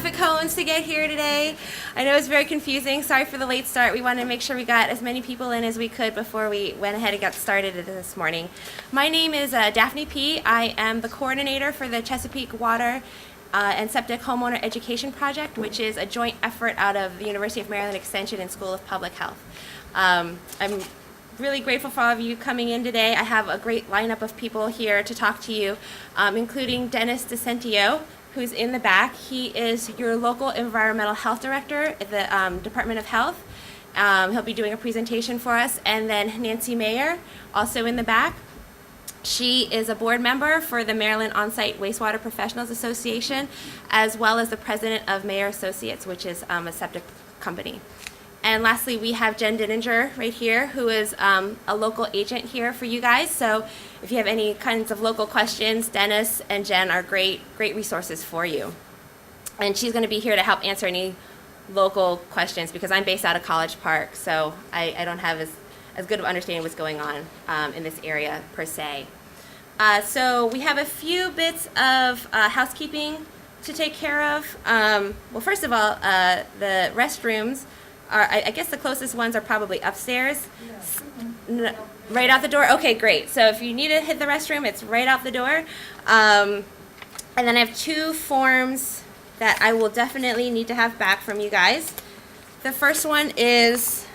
traffic cones to get here today. I know it's very confusing. Sorry for the late start. We wanted to make sure we got as many people in as we could before we went ahead and got started this morning. My name is Daphne P. I am the coordinator for the Chesapeake Water and Septic Homeowner Education Project, which is a joint effort out of the University of Maryland Extension and School of Public Health. I'm really grateful for all of you coming in today. I have a great lineup of people here to talk to you, including Dennis DeCentio, who's in the back. He is your local environmental health director at the Department of Health. He'll be doing a presentation for us. And then Nancy Mayer, also in the back. She is a board member for the Maryland On-Site Wastewater Professionals Association, as well as the president of Mayer Associates, which is a septic company. And lastly, we have Jen Dininger right here, who is a local agent here for you guys. So if you have any kinds of local questions, Dennis and Jen are great resources for you. And she's going to be here to help answer any local questions, because I'm based out of College Park, so I don't have as good of understanding what's going on in this area per se. So we have a few bits of housekeeping to take care of. Well, first of all, the restrooms are, I guess the closest ones are probably upstairs. Yeah. Right out the door? Okay, great. So if you need to hit the restroom, it's right out the door. And then I have two forms that I will definitely need to have back from you guys. The first one is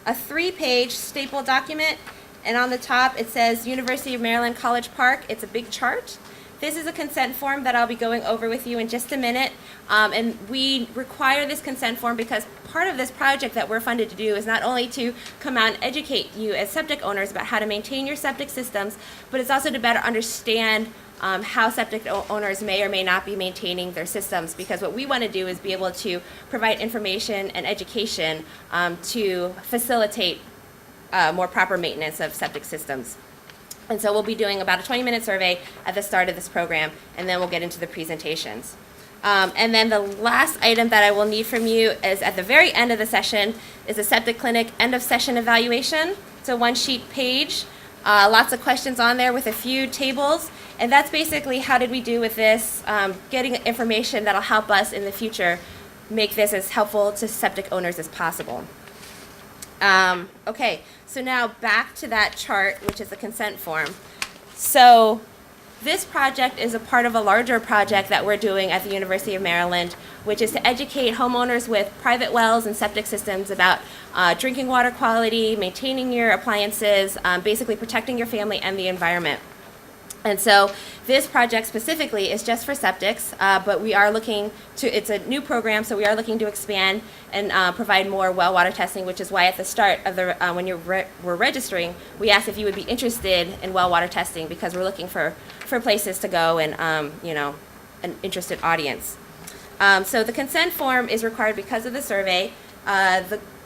a 3-page staple document, and on the top it says University of Maryland College Park. It's a big chart. This is a consent form that I'll be going over with you in just a minute, and we require this consent form because part of this project that we're funded to do is not only to come out and educate you as septic owners about how to maintain your septic systems, but it's also to better understand how septic owners may or may not be maintaining their systems, because what we want to do is be able to provide information and education to facilitate more proper maintenance of septic systems. And so we'll be doing about a 20-minute survey at the start of this program, and then we'll get into the presentations. And then the last item that I will need from you is at the very end of the session is a septic clinic end of session evaluation. It's a 1-sheet page, lots of questions on there with a few tables. And that's basically how did we do with this, getting information that'll help us in the future make this as helpful to septic owners as possible. Okay, so now back to that chart, which is the consent form. So this project is a part of a larger project that we're doing at the University of Maryland, which is to educate homeowners with private wells and septic systems about drinking water quality, maintaining your appliances, basically protecting your family and the environment. And so this project specifically is just for septics, but we are looking to, it's a new program, so we are looking to expand and provide more well water testing, which is why at the start of the, when we're registering, we asked if you would be interested in well water testing, because we're looking for places to go and, you know, an interested audience. So the consent form is required because of the survey.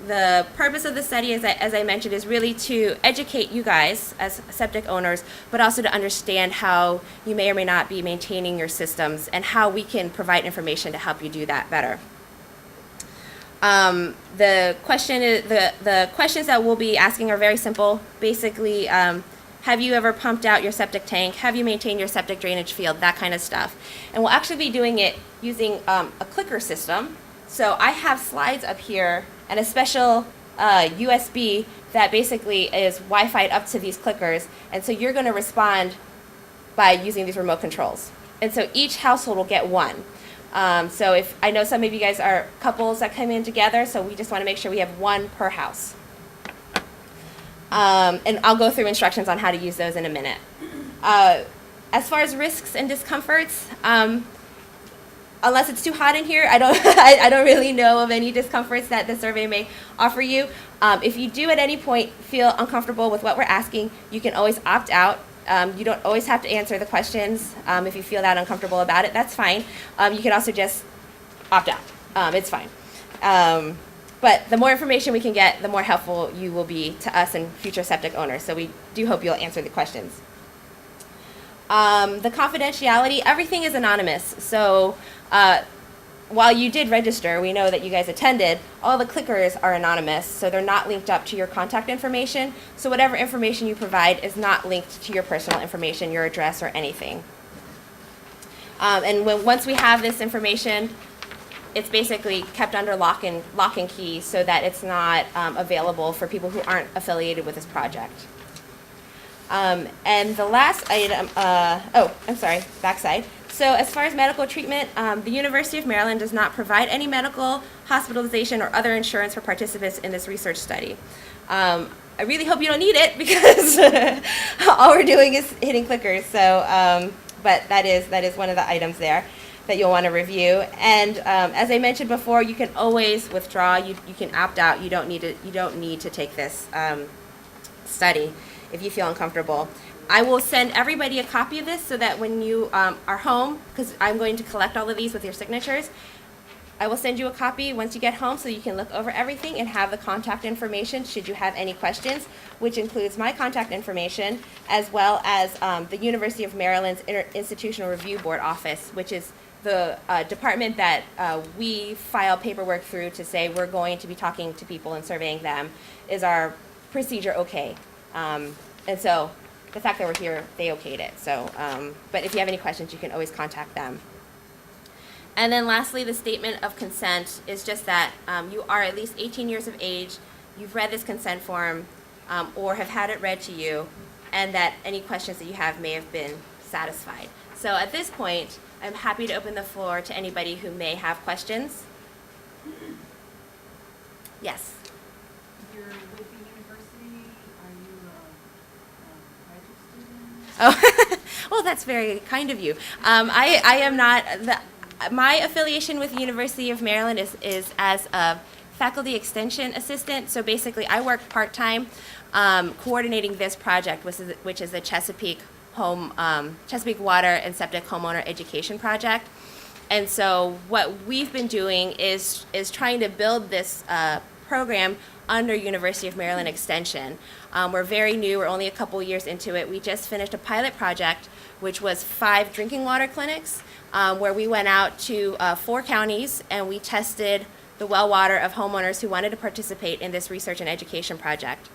The purpose of the study, as I mentioned, is really to educate you guys as septic owners, but also to understand how you may or may not be maintaining your systems and how we can provide information to help you do that better. The questions that we'll be asking are very simple. Basically, have you ever pumped out your septic tank? Have you maintained your septic drainage field? That kind of stuff. And we'll actually be doing it using a clicker system. So I have slides up here and a special USB that basically is Wi-Fi'd up to these clickers. And so you're going to respond by using these remote controls. And so each household will get one. So if I know some of you guys are couples that come in together, so we just want to make sure we have one per house. And I'll go through instructions on how to use those in a minute. As far as risks and discomforts, unless it's too hot in here, I don't really know of any discomforts that the survey may offer you. If you do at any point feel uncomfortable with what we're asking, you can always opt out. You don't always have to answer the questions. If you feel that uncomfortable about it, that's fine. You can also just opt out. It's fine. But the more information we can get, the more helpful you will be to us and future septic owners. So we do hope you'll answer the questions. The confidentiality, everything is anonymous. So while you did register, we know that you guys attended, all the clickers are anonymous, so they're not linked up to your contact information. So whatever information you provide is not linked to your personal information, your address, or anything. And once we have this information, it's basically kept under lock and key so that it's not available for people who aren't affiliated with this project. And the last item, I'm sorry, backside. So as far as medical treatment, the University of Maryland does not provide any medical, hospitalization, or other insurance for participants in this research study. I really hope you don't need it because all we're doing is hitting clickers. So, but that is one of the items there that you'll want to review. And as I mentioned before, you can always withdraw. You can opt out. You don't need to take this study if you feel uncomfortable. I will send everybody a copy of this so that when you are home, because I'm going to collect all of these with your signatures, I will send you a copy once you get home so you can look over everything and have the contact information should you have any questions, which includes my contact information as well as the University of Maryland's Institutional Review Board office, which is the department that we file paperwork through to say we're going to be talking to people and surveying them. Is our procedure okay? And so the fact that we're here, they okayed it. So, but if you have any questions, you can always contact them. And then lastly, the statement of consent is just that you are at least 18 years of age, you've read this consent form, or have had it read to you, and that any questions that you have may have been satisfied. So at this point, I'm happy to open the floor to anybody who may have questions. Yes. You're with the university. Are you a graduate student? Oh, well, that's very kind of you. I am not. My affiliation with the University of Maryland is as a faculty extension assistant. So basically, I work part-time coordinating this project, which is the Chesapeake Water and Septic Homeowner Education Project. And so what we've been doing is trying to build this program under University of Maryland Extension. We're very new. We're only a couple years into it. We just finished a pilot project, which was 5 drinking water clinics, where we went out to 4 counties and we tested the well water of homeowners who wanted to participate in this research and education project.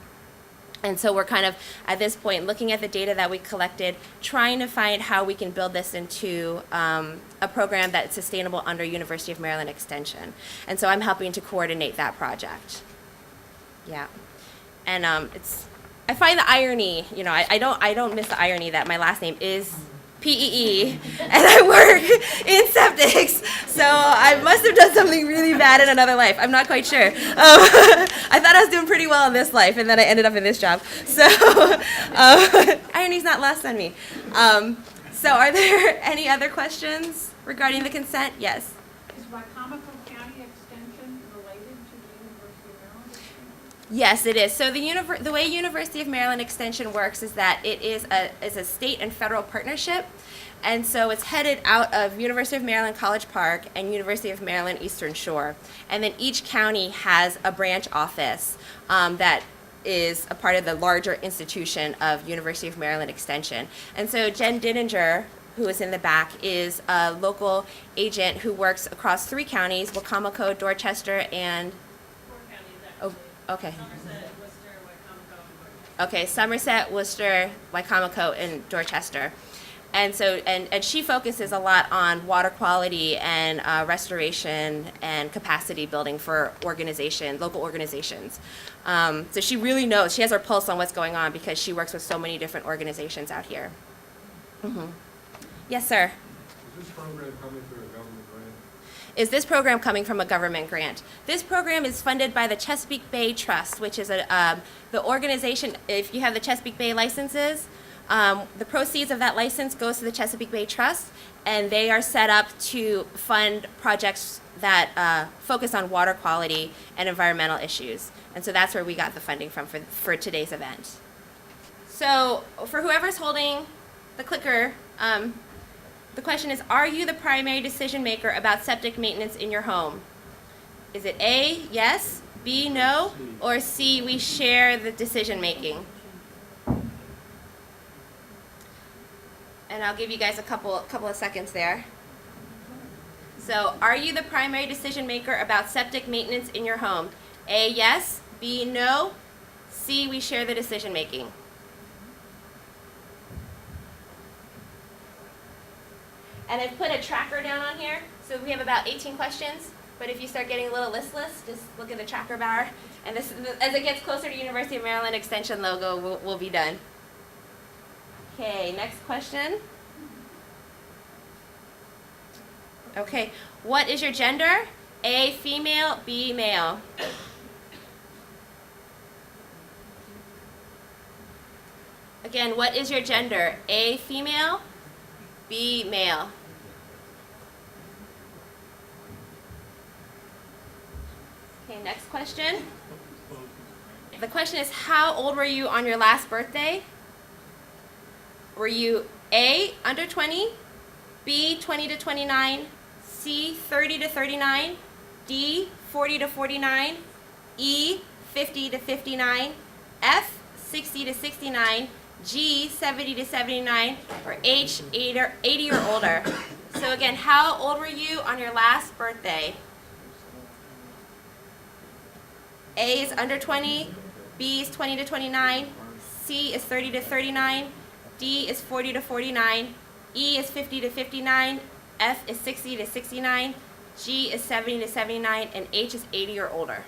And so we're kind of, at this point, looking at the data that we collected, trying to find how we can build this into a program that's sustainable under University of Maryland Extension. And so I'm helping to coordinate that project. Yeah. And I find the irony, I don't miss the irony that my last name is PEE, and I work in septics, so I must have done something really bad in another life. I'm not quite sure. I thought I was doing pretty well in this life, and then I ended up in this job. So irony's not lost on me. So are there any other questions regarding the consent? Yes. Is Wicomico County Extension related to the University of Maryland? Yes, it is. So the way University of Maryland Extension works is that it is a state and federal partnership, and so it's headed out of University of Maryland College Park and University of Maryland Eastern Shore, and then each county has a branch office that is a part of the larger institution of University of Maryland Extension. And so Jen Dininger, who is in the back, is a local agent who works across 3 counties, Wicomico, Dorchester, and 4 counties, actually. Okay. Somerset, Worcester, Wicomico, and Dorchester. Okay, Somerset, Worcester, Wicomico, and Dorchester. And so, and she focuses a lot on water quality and restoration and capacity building for local organizations. So she really knows, she has her pulse on what's going on because she works with so many different organizations out here. Mm-hmm. Yes, sir. Is this program coming through a government grant? Is this program coming from a government grant? This program is funded by the Chesapeake Bay Trust, which is the organization, if you have the Chesapeake Bay licenses, the proceeds of that license goes to the Chesapeake Bay Trust, and they are set up to fund projects that focus on water quality and environmental issues. And so that's where we got the funding from for today's event. So for whoever's holding the clicker, the question is, are you the primary decision maker about septic maintenance in your home? Is it A, yes, B, no, or C, we share the decision making? And I'll give you guys a couple of seconds there. So, are you the primary decision maker about septic maintenance in your home? A, yes, B, no, C, we share the decision making. And I've put a tracker down on here, so we have about 18 questions. But if you start getting a little listless, just look at the tracker bar, and this, as it gets closer to University of Maryland Extension logo, we'll be done. Okay, next question. Okay, what is your gender? A, female, B, male. Again, what is your gender? A, female, B, male. Okay, next question. The question is, how old were you on your last birthday? Were you A, under 20, B, 20 to 29, C, 30 to 39, D, 40 to 49, E, 50 to 59, F, 60 to 69, G, 70 to 79, or H, 80 or older. So again, how old were you on your last birthday? A is under 20, B is 20 to 29, C is 30 to 39, D is 40 to 49, E is 50 to 59, F is 60 to 69, G is 70 to 79, and H is 80 or older.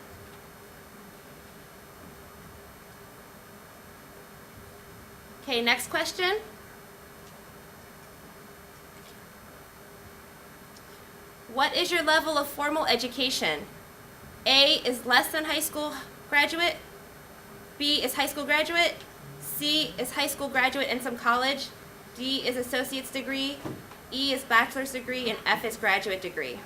Okay, next question. What is your level of formal education? A is less than high school graduate, B is high school graduate, C is high school graduate and some college, D is associate's degree, E is bachelor's degree, and F is graduate degree.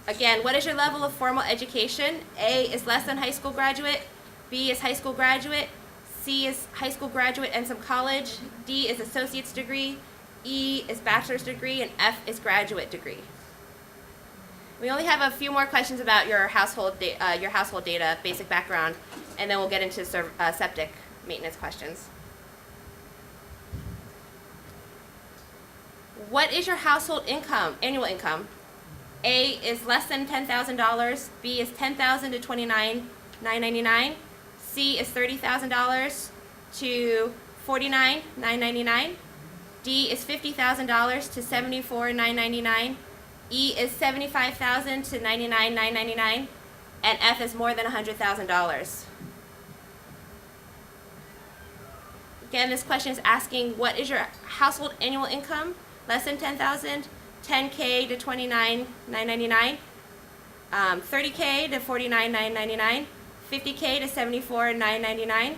Again, what is your level of formal education? A is less than high school graduate, B is high school graduate, C is high school graduate and some college, D is associate's degree, E is bachelor's degree, and F is graduate degree. We only have a few more questions about your household data, basic background, and then we'll get into septic maintenance questions. What is your household income, annual income? A is less than $10,000, B is $10,000 to $29,999, C is $30,000 to $49,999, D is $50,000 to $74,999, E is $75,000 to $99,999, and F is more than $100,000. Again, this question is asking, what is your household annual income? Less than $10,000, $10K to $29,999, $30K to $49,999, $50K to $74,999,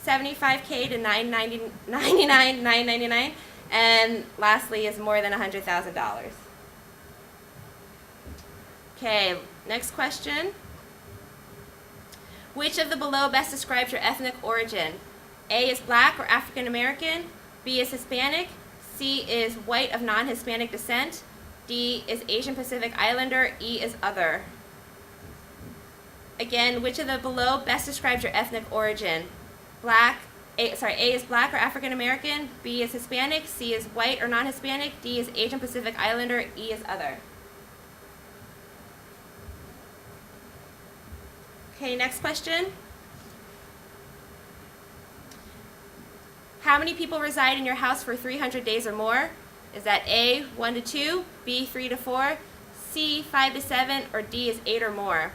$75K to $99,999, and lastly is more than $100,000. Okay, next question. Which of the below best describes your ethnic origin? A is black or African American, B is Hispanic, C is white of non-Hispanic descent, D is Asian Pacific Islander, E is other. Again, which of the below best describes your ethnic origin? A is black or African American, B is Hispanic, C is white or non-Hispanic, D is Asian Pacific Islander, E is other. Okay, next question. How many people reside in your house for 300 days or more? Is that A, 1 to 2, B, 3 to 4, C, 5 to 7, or D is 8 or more?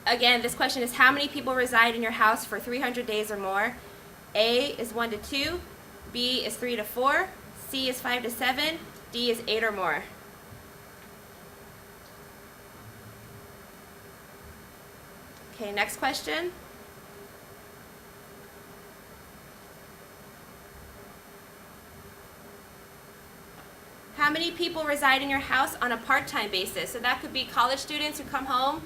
Again, this question is how many people reside in your house for 300 days or more? A is 1 to 2, B is 3 to 4, C is 5 to 7, D is 8 or more. Okay, next question. How many people reside in your house on a part-time basis? So that could be college students who come home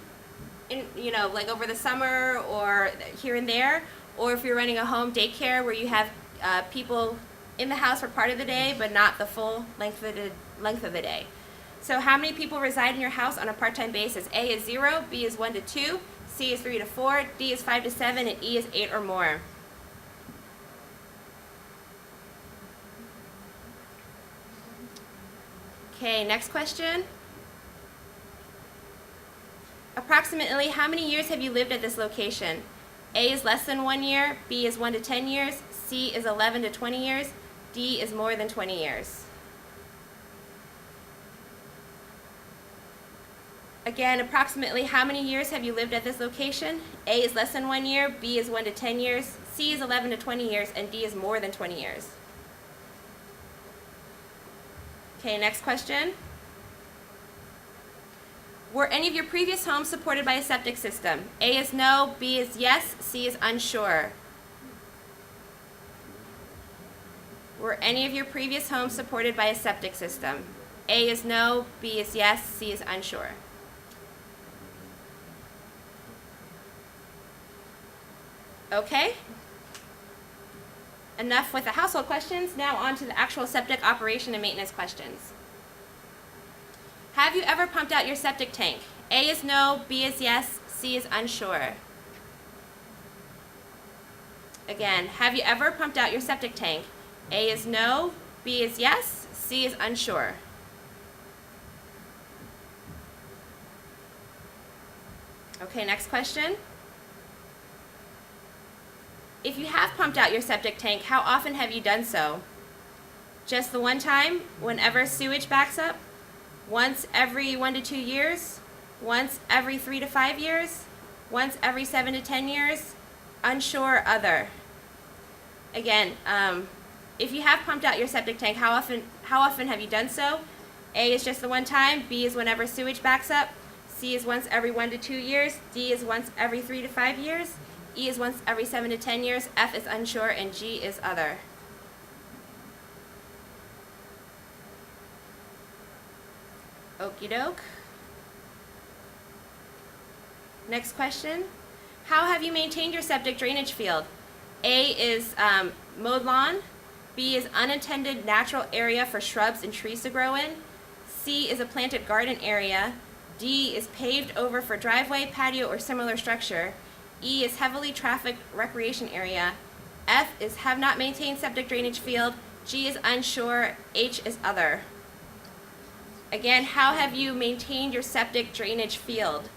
in, like over the summer or here and there, or if you're running a home daycare where you have people in the house for part of the day but not the full length of the day. So how many people reside in your house on a part-time basis? A is 0, B is 1 to 2, C is 3 to 4, D is 5 to 7, and E is 8 or more. Okay, next question. Approximately how many years have you lived at this location? A is less than 1 year, B is 1 to 10 years, C is 11 to 20 years, D is more than 20 years. Again, approximately how many years have you lived at this location? A is less than 1 year, B is 1 to 10 years, C is 11 to 20 years, and D is more than 20 years. Okay, next question. Were any of your previous homes supported by a septic system? A is no, B is yes, C is unsure. Were any of your previous homes supported by a septic system? A is no, B is yes, C is unsure. Okay. Enough with the household questions. Now on to the actual septic operation and maintenance questions. Have you ever pumped out your septic tank? A is no, B is yes, C is unsure. Again, have you ever pumped out your septic tank? A is no, B is yes, C is unsure. Okay, next question. If you have pumped out your septic tank, how often have you done so? Just the one time, whenever sewage backs up? Once every 1 to 2 years? Once every 3 to 5 years? Once every 7 to 10 years? Unsure, other. Again, if you have pumped out your septic tank, how often have you done so? A is just the one time, B is whenever sewage backs up, C is once every 1 to 2 years, D is once every 3 to 5 years, E is once every 7 to 10 years, F is unsure, and G is other. Okie doke. Next question. How have you maintained your septic drainage field? A is mowed lawn, B is unattended natural area for shrubs and trees to grow in, C is a planted garden area, D is paved over for driveway, patio, or similar structure, E is heavily trafficked recreation area, F is have not maintained septic drainage field, G is unsure, H is other. Again, how have you maintained your septic drainage field?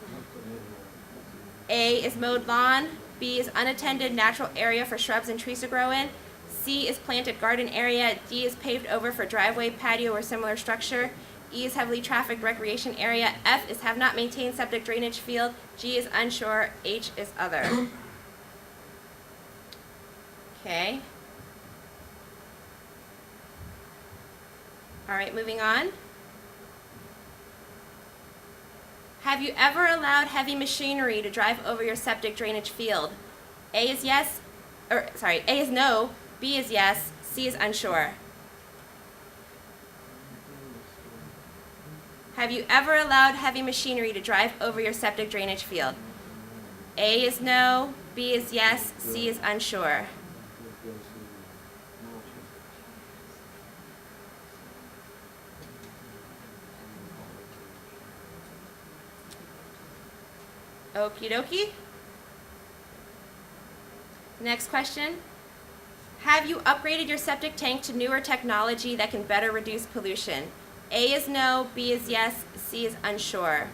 A is mowed lawn, B is unattended natural area for shrubs and trees to grow in, C is planted garden area, D is paved over for driveway, patio, or similar structure, E is heavily trafficked recreation area, F is have not maintained septic drainage field, G is unsure, H is other. Okay. All right, moving on. Have you ever allowed heavy machinery to drive over your septic drainage field? A is yes, A is no, B is yes, C is unsure. Have you ever allowed heavy machinery to drive over your septic drainage field? A is no, B is yes, C is unsure. Okie dokie. Next question. Have you upgraded your septic tank to newer technology that can better reduce pollution? A is no, B is yes, C is unsure.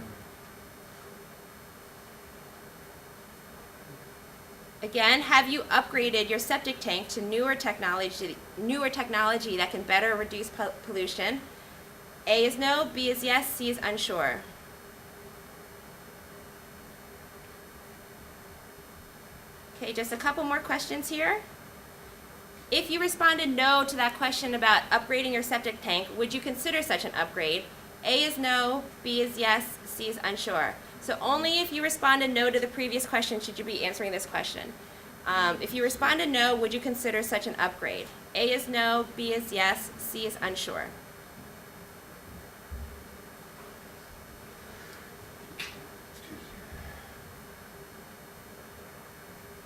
Again, have you upgraded your septic tank to newer technology that can better reduce pollution? A is no, B is yes, C is unsure. Okay, just a couple more questions here. If you responded no to that question about upgrading your septic tank, would you consider such an upgrade? A is no, B is yes, C is unsure. So only if you responded no to the previous question should you be answering this question. If you responded no, would you consider such an upgrade? A is no, B is yes, C is unsure.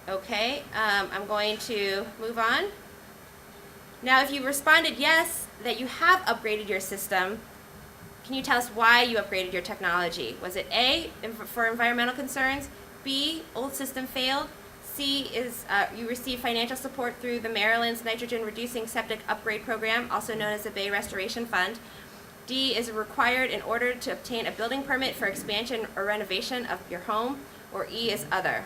Okay, I'm going to move on. Now, if you responded yes, that you have upgraded your system, can you tell us why you upgraded your technology? Was it A, for environmental concerns, B, old system failed, C is you received financial support through the Maryland's Nitrogen Reducing Septic Upgrade Program, also known as the Bay Restoration Fund, D is required in order to obtain a building permit for expansion or renovation of your home, or E is other.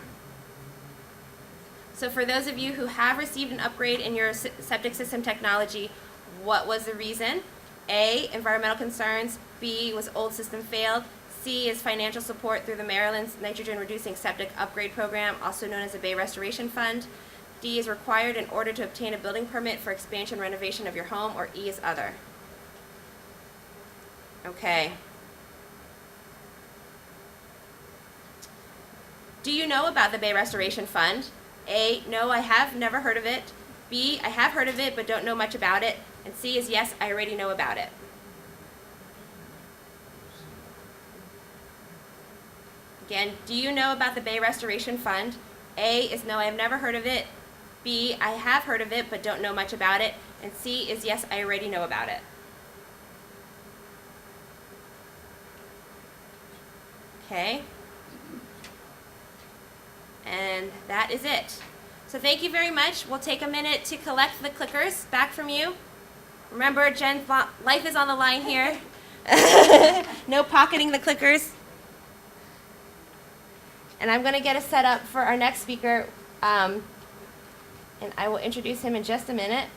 So for those of you who have received an upgrade in your septic system technology, what was the reason? A, environmental concerns. B, was old system failed. C is financial support through the Maryland's Nitrogen Reducing Septic Upgrade Program, also known as the Bay Restoration Fund. D is required in order to obtain a building permit for expansion renovation of your home, or E is other. Okay. Do you know about the Bay Restoration Fund? A, no, I have never heard of it. B, I have heard of it but don't know much about it. And C is yes, I already know about it. Again, do you know about the Bay Restoration Fund? A is no, I have never heard of it. B, I have heard of it but don't know much about it. And C is yes, I already know about it. Okay. And that is it. So thank you very much. We'll take a minute to collect the clickers back from you. Remember, Jen's life is on the line here. No pocketing the clickers. And I'm going to get us set up for our next speaker. And I will introduce him in just a minute.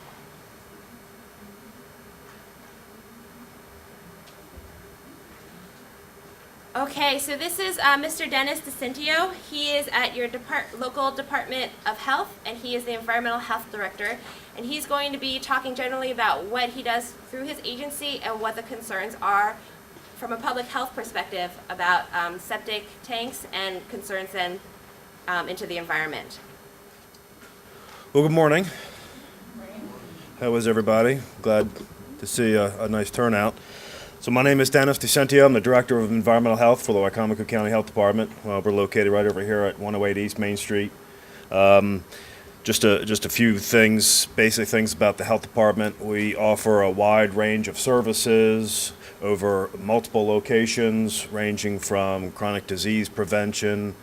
Okay, so this is Mr. Dennis DeCintio. He is at your local Department of Health, and he is the Environmental Health Director. And he's going to be talking generally about what he does through his agency and what the concerns are from a public health perspective about septic tanks and concerns then into the environment. Well, good morning. How is everybody? Glad to see a nice turnout. So my name is Dennis DeCintio. I'm the Director of Environmental Health for the Wicomico County Health Department. We're located right over here at 108 East Main Street. Just a few things, basic things about the health department. We offer a wide range of services over multiple locations, ranging from chronic disease prevention,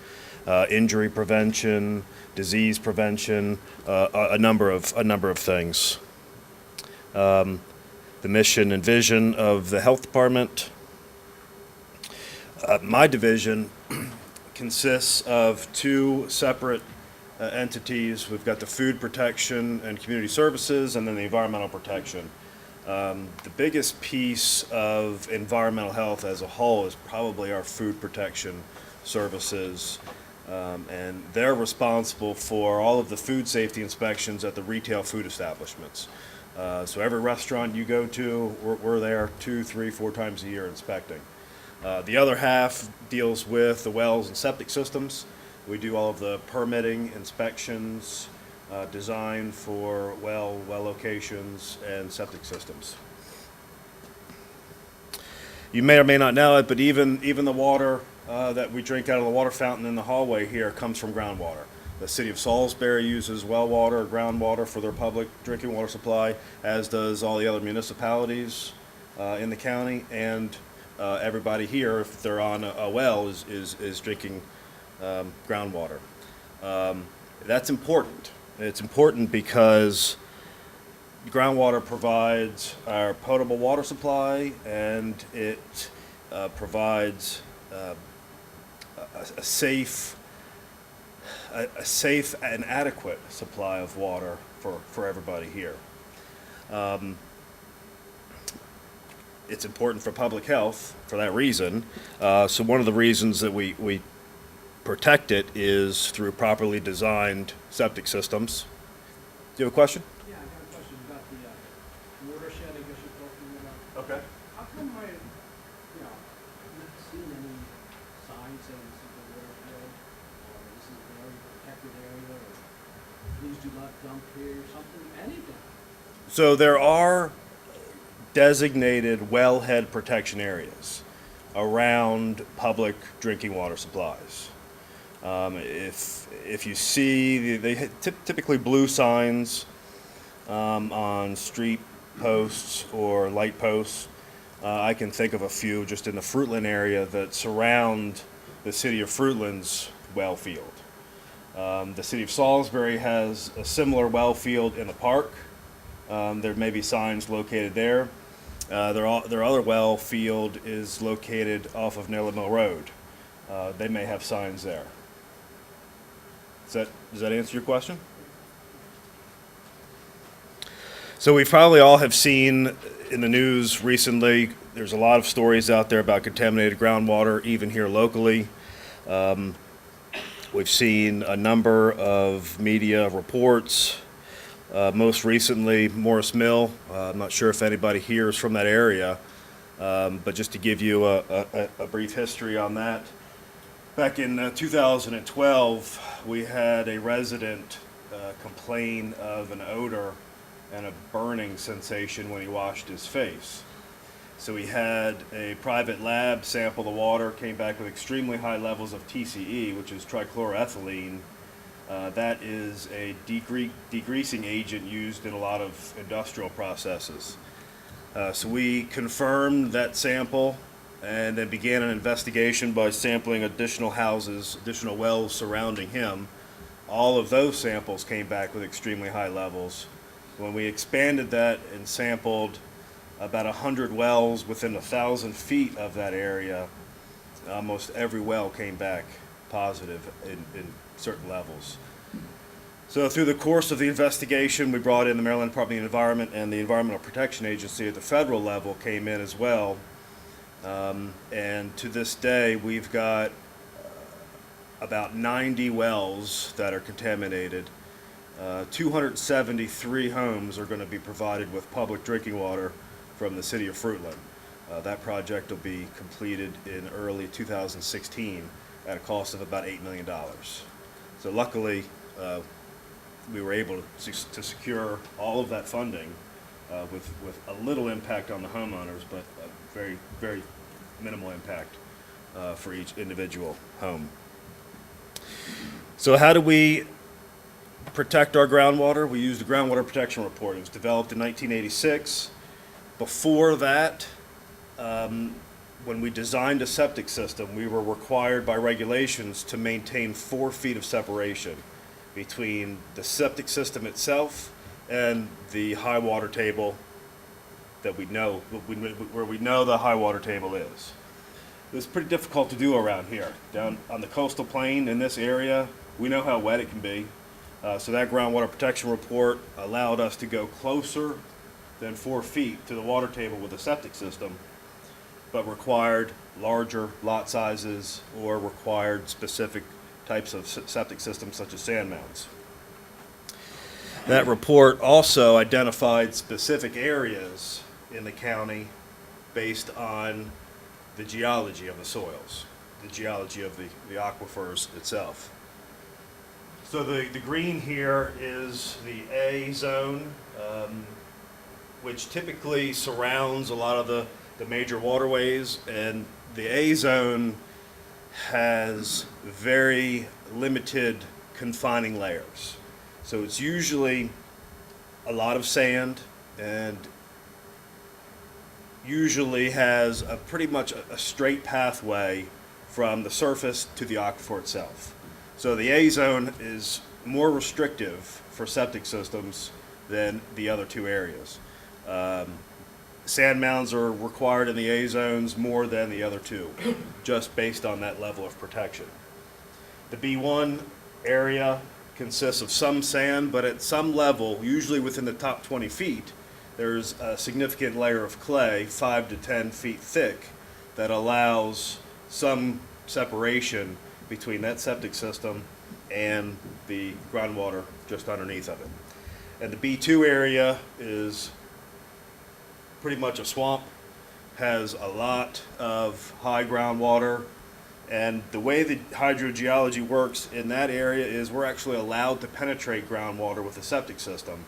injury prevention, disease prevention, a number of things. The mission and vision of the health department. My division consists of two separate entities. We've got the food protection and community services, and then the environmental protection. The biggest piece of environmental health as a whole is probably our food protection services. And they're responsible for all of the food safety inspections at the retail food establishments. So every restaurant you go to, we're there 2, 3, 4 times a year inspecting. The other half deals with the wells and septic systems. We do all of the permitting, inspections, design for well locations, and septic systems. You may or may not know it, but even the water that we drink out of the water fountain in the hallway here comes from groundwater. The city of Salisbury uses well water or groundwater for their public drinking water supply, as does all the other municipalities in the county, and everybody here, if they're on a well, is drinking groundwater. That's important. It's important because groundwater provides our potable water supply, and it provides a safe and adequate supply of water for everybody here. It's important for public health for that reason. So one of the reasons that we protect it is through properly designed septic systems. Do you have a question? Yeah, I got a question about the watershed, I guess you're talking about. Okay. How come not seen any signs saying this is the watershed, or this is an area, protected area, or please do not dump here, or something, anything? So there are designated wellhead protection areas around public drinking water supplies. If you see, they typically blue signs on street posts or light posts. I can think of a few just in the Fruitland area that surround the city of Fruitland's well field. The city of Salisbury has a similar well field in the park. There may be signs located there. Their other well field is located off of Naylor Mill Road. They may have signs there. Does that answer your question? So we probably all have seen in the news recently, there's a lot of stories out there about contaminated groundwater, even here locally. We've seen a number of media reports. Most recently, Morris Mill. I'm not sure if anybody here is from that area, but just to give you a brief history on that. Back in 2012, we had a resident complain of an odor and a burning sensation when he washed his face. So we had a private lab sample the water, came back with extremely high levels of TCE, which is trichloroethylene. That is a degreasing agent used in a lot of industrial processes. So we confirmed that sample and then began an investigation by sampling additional houses, additional wells surrounding him. All of those samples came back with extremely high levels. When we expanded that and sampled about 100 wells within 1,000 feet of that area, almost every well came back positive in certain levels. So through the course of the investigation, we brought in the Maryland Department of the Environment, and the Environmental Protection Agency at the federal level came in as well. And to this day, we've got about 90 wells that are contaminated. 273 homes are going to be provided with public drinking water from the city of Fruitland. That project will be completed in early 2016 at a cost of about $8 million. So luckily, we were able to secure all of that funding with a little impact on the homeowners, but a very, very minimal impact for each individual home. So how do we protect our groundwater? We used a groundwater protection report. It was developed in 1986. Before that, when we designed a septic system, we were required by regulations to maintain 4 feet of separation between the septic system itself and the high water table that we know, where we know the high water table is. It's pretty difficult to do around here. Down on the coastal plain in this area, we know how wet it can be. So that groundwater protection report allowed us to go closer than 4 feet to the water table with the septic system, but required larger lot sizes or required specific types of septic systems such as sand mounds. That report also identified specific areas in the county based on the geology of the soils, the geology of the aquifers itself. So the green here is the A zone, which typically surrounds a lot of the major waterways, and the A zone has very limited confining layers. So it's usually a lot of sand and usually has pretty much a straight pathway from the surface to the aquifer itself. So the A zone is more restrictive for septic systems than the other two areas. Sand mounds are required in the A zones more than the other two, just based on that level of protection. The B1 area consists of some sand, but at some level, usually within the top 20 feet, there's a significant layer of clay, 5 to 10 feet thick, that allows some separation between that septic system and the groundwater just underneath of it. And the B2 area is pretty much a swamp, has a lot of high groundwater, and the way the hydrogeology works in that area is we're actually allowed to penetrate groundwater with the septic system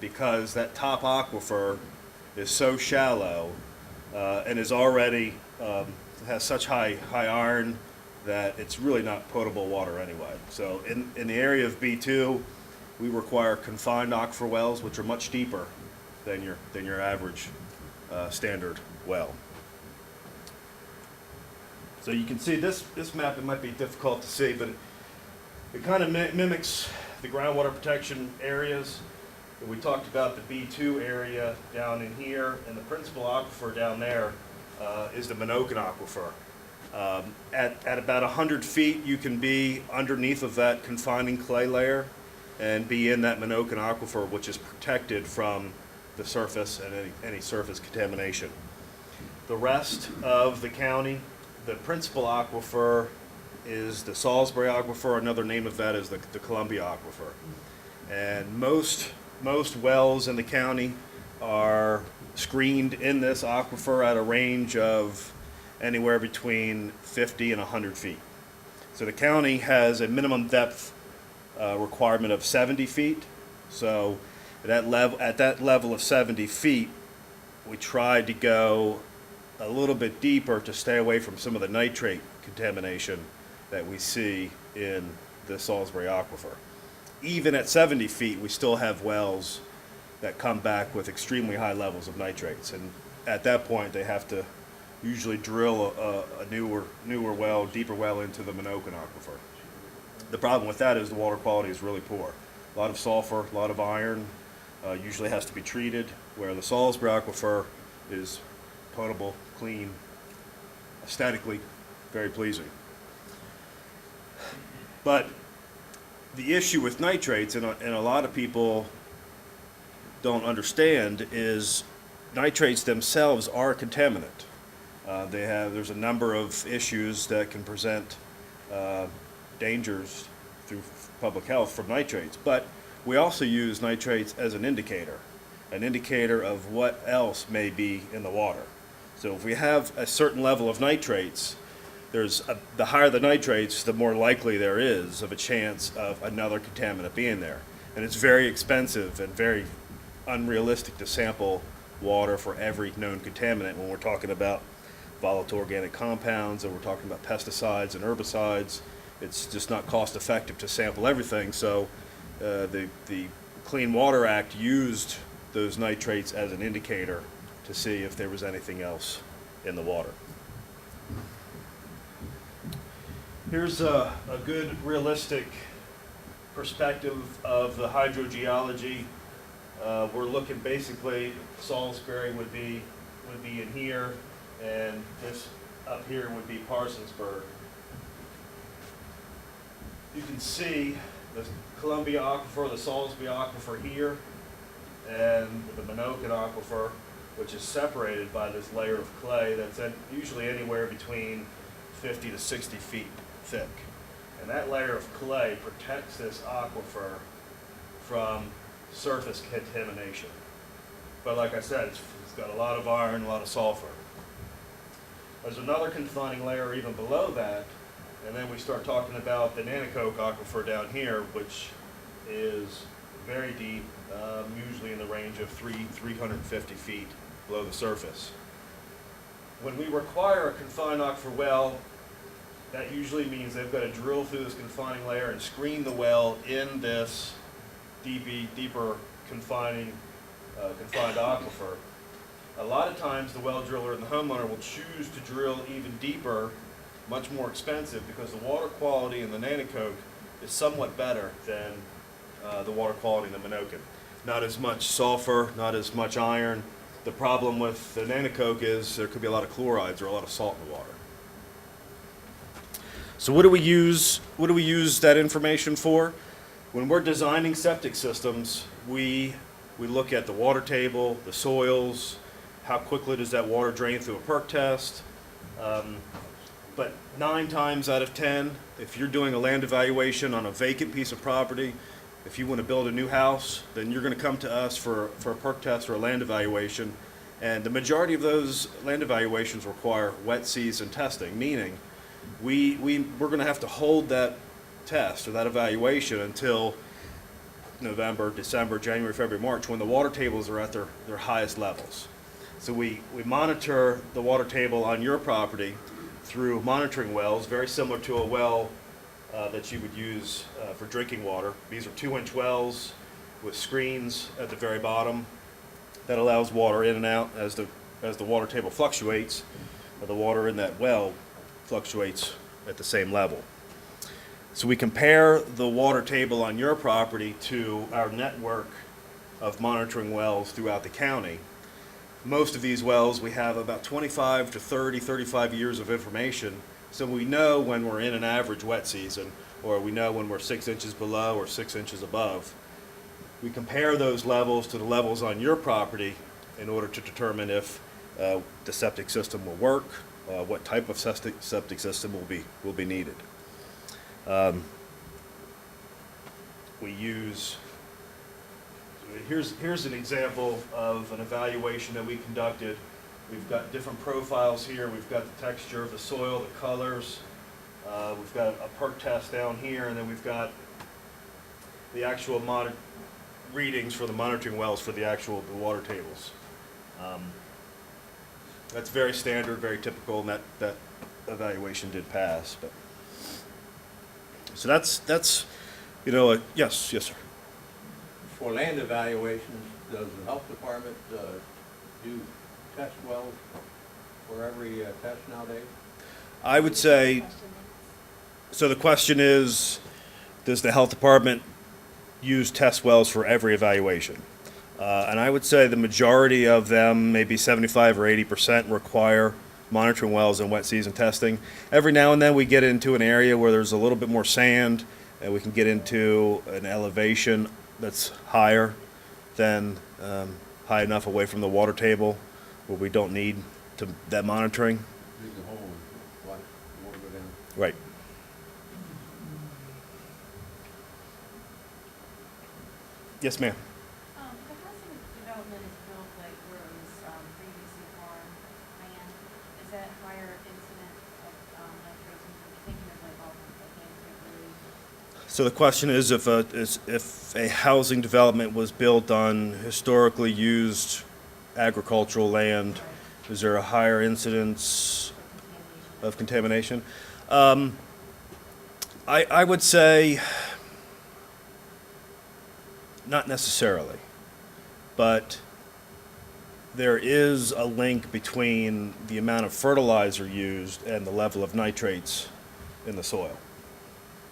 because that top aquifer is so shallow and is already has such high iron that it's really not potable water anyway. So in the area of B2, we require confined aquifer wells, which are much deeper than your average standard well. So you can see this map, it might be difficult to see, but it kind of mimics the groundwater protection areas. We talked about the B2 area down in here, and the principal aquifer down there is the Minokan aquifer. At about 100 feet, you can be underneath of that confining clay layer and be in that Minokan aquifer, which is protected from the surface and any surface contamination. The rest of the county, the principal aquifer is the Salisbury aquifer. Another name of that is the Columbia aquifer. And most wells in the county are screened in this aquifer at a range of anywhere between 50 and 100 feet. So the county has a minimum depth requirement of 70 feet. So at that level of 70 feet, we tried to go a little bit deeper to stay away from some of the nitrate contamination that we see in the Salisbury aquifer. Even at 70 feet, we still have wells that come back with extremely high levels of nitrates. And at that point, they have to usually drill a newer well, deeper well into the Minokan aquifer. The problem with that is the water quality is really poor. A lot of sulfur, a lot of iron, usually has to be treated, where the Salisbury aquifer is potable, clean, aesthetically very pleasing. But the issue with nitrates, and a lot of people don't understand, is nitrates themselves are a contaminant. There's a number of issues that can present dangers through public health from nitrates, but we also use nitrates as an indicator of what else may be in the water. So if we have a certain level of nitrates, the higher the nitrates, the more likely there is of a chance of another contaminant being there. And it's very expensive and very unrealistic to sample water for every known contaminant when we're talking about volatile organic compounds and we're talking about pesticides and herbicides. It's just not cost effective to sample everything. So the Clean Water Act used those nitrates as an indicator to see if there was anything else in the water. Here's a good realistic perspective of the hydrogeology. We're looking basically, Salisbury would be in here, and this up here would be Parsonsburg. You can see the Columbia aquifer, the Salisbury aquifer here, and the Minokan aquifer, which is separated by this layer of clay that's usually anywhere between 50 to 60 feet thick. And that layer of clay protects this aquifer from surface contamination. But like I said, it's got a lot of iron, a lot of sulfur. There's another confining layer even below that, and then we start talking about the Nanticoke aquifer down here, which is very deep, usually in the range of 350 feet below the surface. When we require a confined aquifer well, that usually means they've got to drill through this confining layer and screen the well in this deeper confined aquifer. A lot of times the well driller and the homeowner will choose to drill even deeper, much more expensive, because the water quality in the Nanticoke is somewhat better than the water quality in the Minokan. Not as much sulfur, not as much iron. The problem with the Nanticoke is there could be a lot of chlorides or a lot of salt in the water. So what do we use that information for? When we're designing septic systems, we look at the water table, the soils, how quickly does that water drain through a perk test. But 9 times out of 10, if you're doing a land evaluation on a vacant piece of property, if you want to build a new house, then you're going to come to us for a perk test or a land evaluation. And the majority of those land evaluations require wet season testing, meaning we're going to have to hold that test or that evaluation until November, December, January, February, March, when the water tables are at their highest levels. So we monitor the water table on your property through monitoring wells, very similar to a well that you would use for drinking water. These are 2-inch wells with screens at the very bottom that allows water in and out as the water table fluctuates. The water in that well fluctuates at the same level. So we compare the water table on your property to our network of monitoring wells throughout the county. Most of these wells, we have about 25 to 35 years of information So we know when we're in an average wet season, or we know when we're 6 inches below or 6 inches above. We compare those levels to the levels on your property in order to determine if the septic system will work, what type of septic system will be needed. We use, here's an example of an evaluation that we conducted. We've got different profiles here. We've got the texture of the soil, the colors. We've got a perk test down here, and then we've got the actual readings for the monitoring wells for the water tables. That's very standard, very typical, and that evaluation did pass. But so that's yes, sir. For land evaluations, does the health department do test wells for every test nowadays? I would say, so the question is, does the health department use test wells for every evaluation? And I would say the majority of them, maybe 75 or 80%, require monitoring wells and wet season testing. Every now and then we get into an area where there's a little bit more sand, and we can get into an elevation that's higher than high enough away from the water table where we don't need that monitoring. Dig the hole and watch the water go down. Right. Yes, ma'am. The housing development is built like where it was previously farm land. Is that higher incident of nitrates? I'm thinking of like all the hand. So the question is if a housing development was built on historically used agricultural land, is there a higher incidence of contamination? I would say not necessarily, but there is a link between the amount of fertilizer used and the level of nitrates in the soil.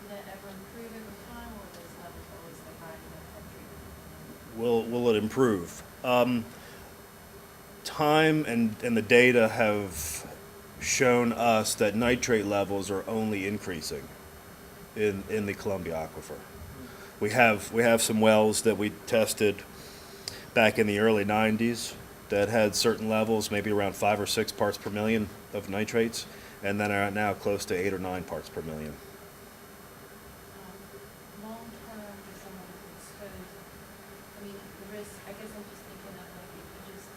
Did that ever improve over time, or were those levels always like high in the country? Will it improve? Time and the data have shown us that nitrate levels are only increasing in the Columbia Aquifer. We have some wells that we tested back in the early 90s that had certain levels, maybe around 5 or 6 parts per million of nitrates, and then are now close to 8 or 9 parts per million. Long term, for someone who's exposed, I mean, the risk, I guess I'm just thinking of like if you just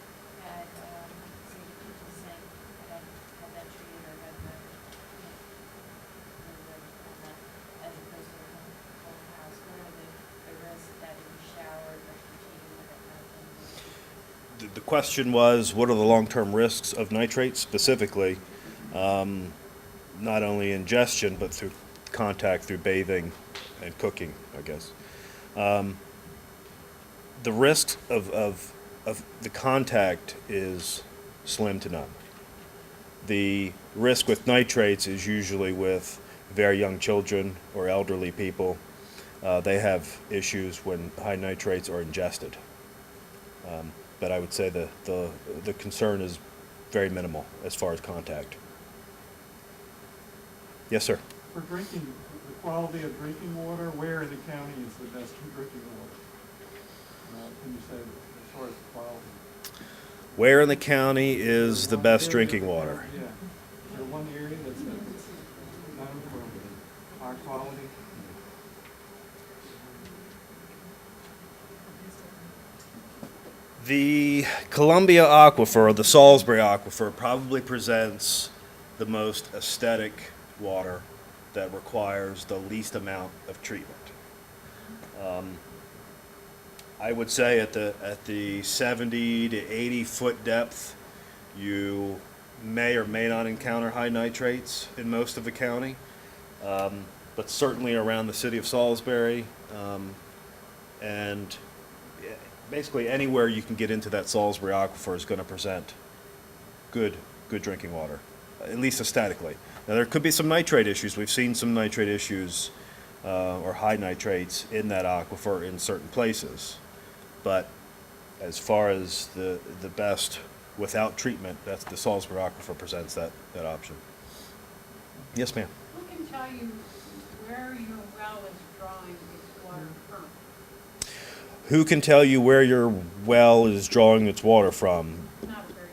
had, say, the kitchen sink, had that treated or had the, as opposed to a whole house, what are the risks that if you showered, brush your teeth, that kind of thing? The question was, what are the long-term risks of nitrates specifically, not only ingestion, but through contact, through bathing and cooking, I guess. The risk of the contact is slim to none. The risk with nitrates is usually with very young children or elderly people. They have issues when high nitrates are ingested. But I would say the concern is very minimal as far as contact. Yes, sir. For drinking, the quality of drinking water, where in the county is the best drinking water? Can you say as far as the quality? Where in the county is the best drinking water? Yeah. Is there one area that's known for high quality? The Columbia Aquifer, or the Salisbury Aquifer, probably presents the most aesthetic water that requires the least amount of treatment. I would say at the 70 to 80 foot depth, you may or may not encounter high nitrates in most of the county, but certainly around the city of Salisbury, and basically anywhere you can get into that Salisbury Aquifer is going to present good drinking water, at least aesthetically. Now there could be some nitrate issues. We've seen some nitrate issues or high nitrates in that aquifer in certain places, but as far as the best without treatment, that's the Salisbury Aquifer presents that option. Yes, ma'am. Who can tell you where your well is drawing its water from? Who can tell you where your well is drawing its water from? Not a very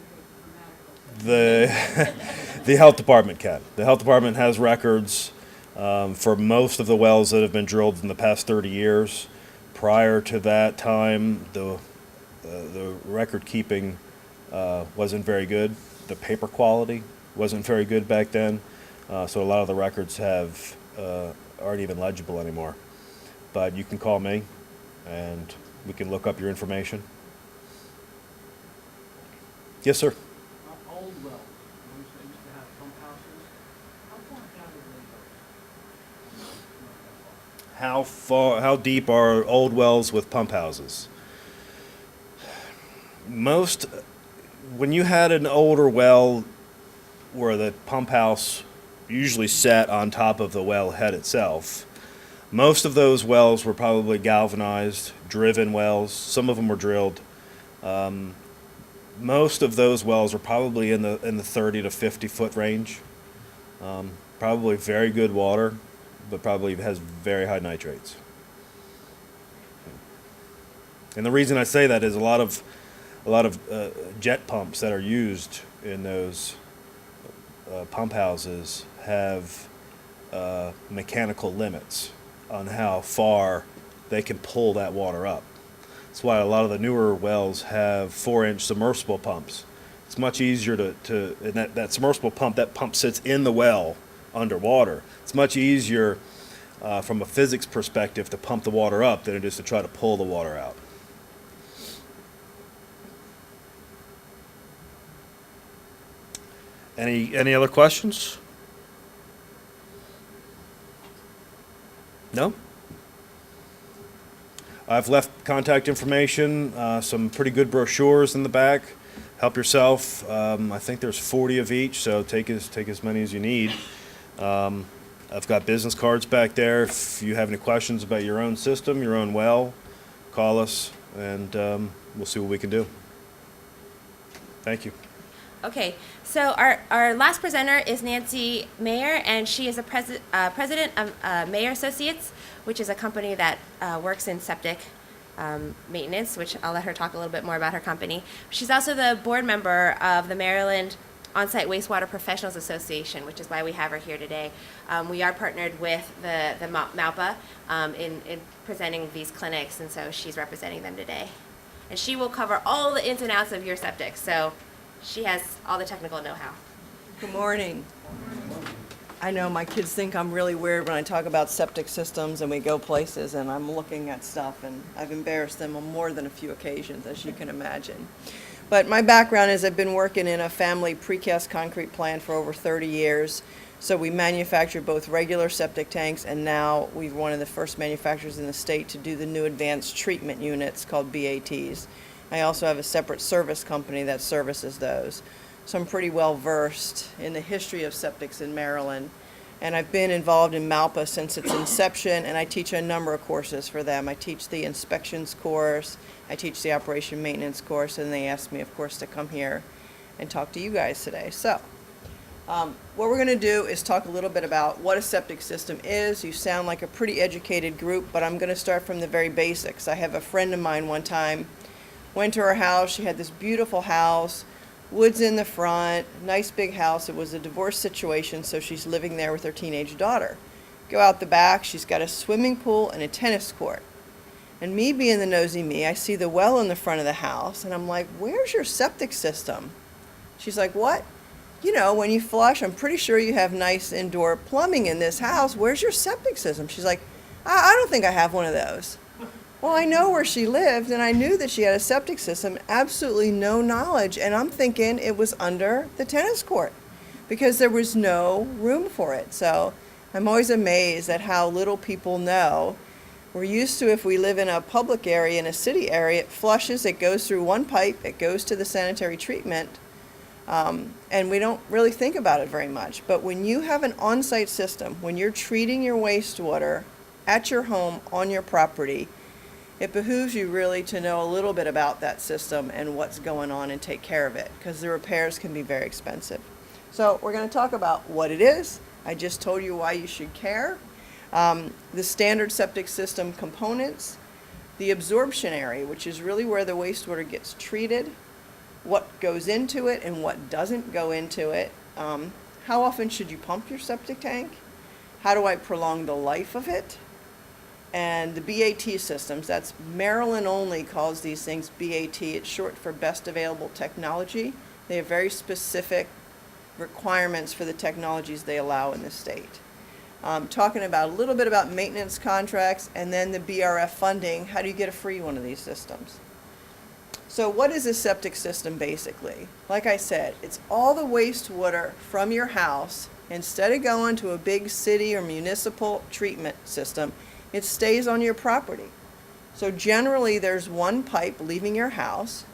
good grammatical. The health department can. The health department has records for most of the wells that have been drilled in the past 30 years. Prior to that time, the record keeping wasn't very good. The paper quality wasn't very good back then, so a lot of the records aren't even legible anymore. But you can call me, and we can look up your information. Yes, sir. Old wells, ones that used to have pump houses, how far down do they go? Not that far. How deep are old wells with pump houses? When you had an older well where the pump house usually sat on top of the well head itself, most of those wells were probably galvanized, driven wells. Some of them were drilled. Most of those wells are probably in the 30 to 50 foot range. Probably very good water, but probably has very high nitrates. And the reason I say that is a lot of jet pumps that are used in those pump houses have mechanical limits on how far they can pull that water up. That's why a lot of the newer wells have 4-inch submersible pumps. It's much easier and that submersible pump, that pump sits in the well underwater. It's much easier from a physics perspective to pump the water up than it is to try to pull the water out. Any other questions? No? I've left contact information, some pretty good brochures in the back. Help yourself. I think there's 40 of each, so take as many as you need. I've got business cards back there. If you have any questions about your own system, your own well, call us, and we'll see what we can do. Thank you. Okay, so our last presenter is Nancy Mayer, and she is a president of Mayer Associates, which is a company that works in septic maintenance, which I'll let her talk a little bit more about her company. She's also the board member of the Maryland On-Site Wastewater Professionals Association, which is why we have her here today. We are partnered with the MAUPA in presenting these clinics, and so she's representing them today. And she will cover all the ins and outs of your septic, so she has all the technical know-how. Good morning. I know my kids think I'm really weird when I talk about septic systems and we go places and I'm looking at stuff, and I've embarrassed them on more than a few occasions, as you can imagine. But my background is I've been working in a family precast concrete plant for over 30 years. So we manufacture both regular septic tanks, and now we're one of the first manufacturers in the state to do the new advanced treatment units called BATs. I also have a separate service company that services those. So I'm pretty well versed in the history of septics in Maryland. And I've been involved in MAUPA since its inception, and I teach a number of courses for them. I teach the inspections course, I teach the operation maintenance course, and they asked me, of course, to come here and talk to you guys today. So what we're going to do is talk a little bit about what a septic system is. You sound like a pretty educated group, but I'm going to start from the very basics. I have a friend of mine one time, went to her house. She had this beautiful house, woods in the front, nice big house. It was a divorce situation, so she's living there with her teenage daughter. Go out the back, she's got a swimming pool and a tennis court. And me being the nosy me, I see the well in the front of the house, and I'm like, where's your septic system? She's like, what? You know, when you flush, I'm pretty sure you have nice indoor plumbing in this house. Where's your septic system? She's like, I don't think I have one of those. Well, I know where she lived, and I knew that she had a septic system, absolutely no knowledge, and I'm thinking it was under the tennis court because there was no room for it. So I'm always amazed at how little people know. We're used to, if we live in a public area, in a city area, it flushes, it goes through one pipe, it goes to the sanitary treatment, and we don't really think about it very much. But when you have an on-site system, when you're treating your wastewater at your home, on your property, it behooves you really to know a little bit about that system and what's going on and take care of it, because the repairs can be very expensive. So we're going to talk about what it is, I just told you why you should care. The standard septic system components, the absorption area, which is really where the wastewater gets treated, what goes into it and what doesn't go into it. How often should you pump your septic tank? How do I prolong the life of it? And the BAT systems, that's Maryland only calls these things BAT. It's short for Best Available Technology. They have very specific requirements for the technologies they allow in the state. Talking about a little bit about maintenance contracts and then the BRF funding. How do you get a free one of these systems? So what is a septic system basically? Like I said, it's all the wastewater from your house. Instead of going to a big city or municipal treatment system, it stays on your property. So generally there's one pipe leaving your house.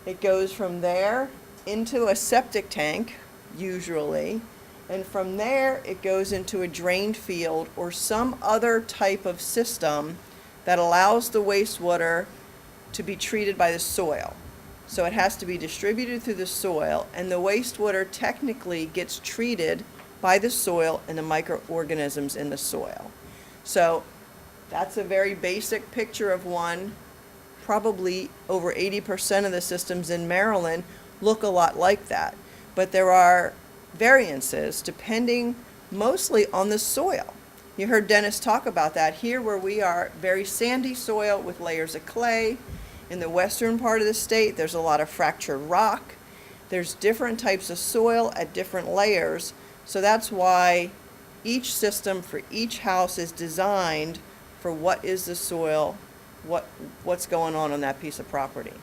It goes from there into a septic tank, usually, and from there it goes into a drained field or some other type of system that allows the wastewater to be treated by the soil. So it has to be distributed through the soil, and the wastewater technically gets treated by the soil and the microorganisms in the soil. So that's a very basic picture of one. Probably over 80% of the systems in Maryland look a lot like that. But there are variances depending mostly on the soil. You heard Dennis talk about that. Here where we are, very sandy soil with layers of clay. In the western part of the state, there's a lot of fractured rock. There's different types of soil at different layers. So that's why each system for each house is designed for what is the soil, what's going on that piece of property.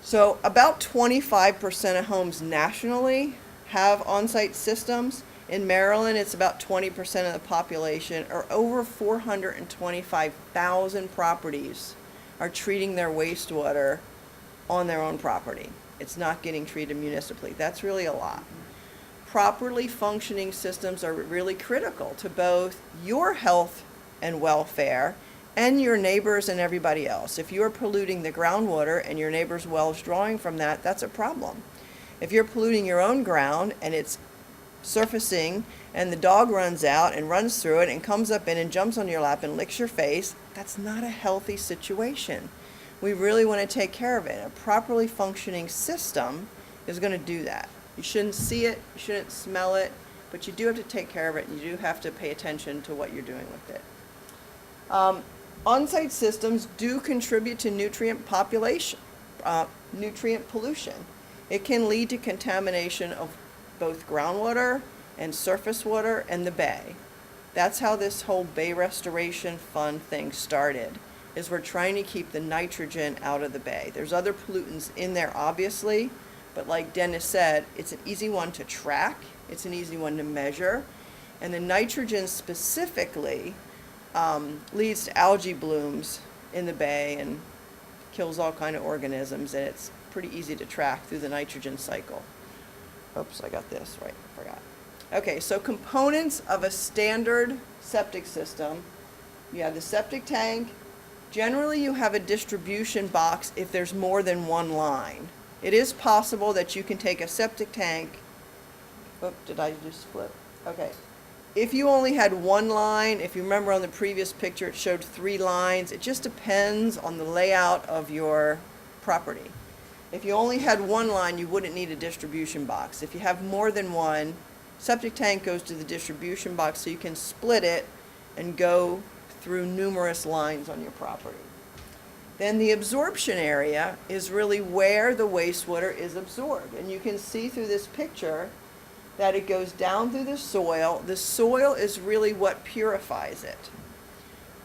So about 25% of homes nationally have on-site systems. In Maryland, it's about 20% of the population, or over 425,000 properties are treating their wastewater on their own property. It's not getting treated municipally. That's really a lot. Properly functioning systems are really critical to both your health and welfare and your neighbors and everybody else. If you're polluting the groundwater and your neighbor's well is drawing from that, that's a problem. If you're polluting your own ground and it's surfacing and the dog runs out and runs through it and comes up in and jumps on your lap and licks your face, that's not a healthy situation. We really want to take care of it. A properly functioning system is going to do that. You shouldn't see it, you shouldn't smell it, but you do have to take care of it, and you do have to pay attention to what you're doing with it. On-site systems do contribute to nutrient pollution. It can lead to contamination of both groundwater and surface water and the bay. That's how this whole Bay Restoration Fund thing started, is we're trying to keep the nitrogen out of the bay. There's other pollutants in there, obviously, but like Dennis said, it's an easy one to track, it's an easy one to measure, and the nitrogen specifically leads to algae blooms in the bay and kills all kind of organisms, and it's pretty easy to track through the nitrogen cycle. Oops, I got this right, I forgot. Okay, so components of a standard septic system. You have the septic tank. Generally, you have a distribution box if there's more than one line. It is possible that you can take a septic tank. Oh, did I just flip? Okay. If you only had one line, if you remember on the previous picture, it showed 3 lines. It just depends on the layout of your property. If you only had one line, you wouldn't need a distribution box. If you have more than one, septic tank goes to the distribution box so you can split it and go through numerous lines on your property. Then the absorption area is really where the wastewater is absorbed. And you can see through this picture that it goes down through the soil. The soil is really what purifies it.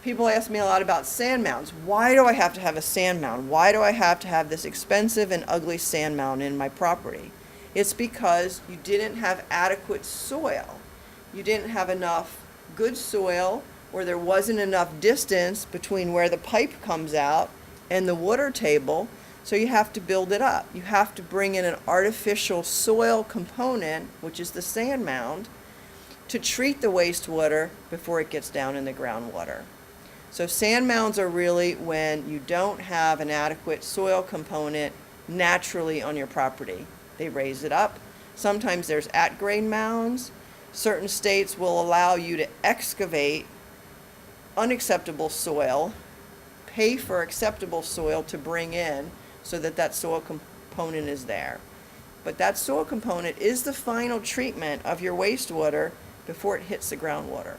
People ask me a lot about sand mounds. Why do I have to have a sand mound? Why do I have to have this expensive and ugly sand mound in my property? It's because you didn't have adequate soil. You didn't have enough good soil, or there wasn't enough distance between where the pipe comes out and the water table, so you have to build it up. You have to bring in an artificial soil component, which is the sand mound, to treat the wastewater before it gets down in the groundwater. So sand mounds are really when you don't have an adequate soil component naturally on your property. They raise it up. Sometimes there's at-grade mounds. Certain states will allow you to excavate unacceptable soil, pay for acceptable soil to bring in so that that soil component is there. But that soil component is the final treatment of your wastewater before it hits the groundwater.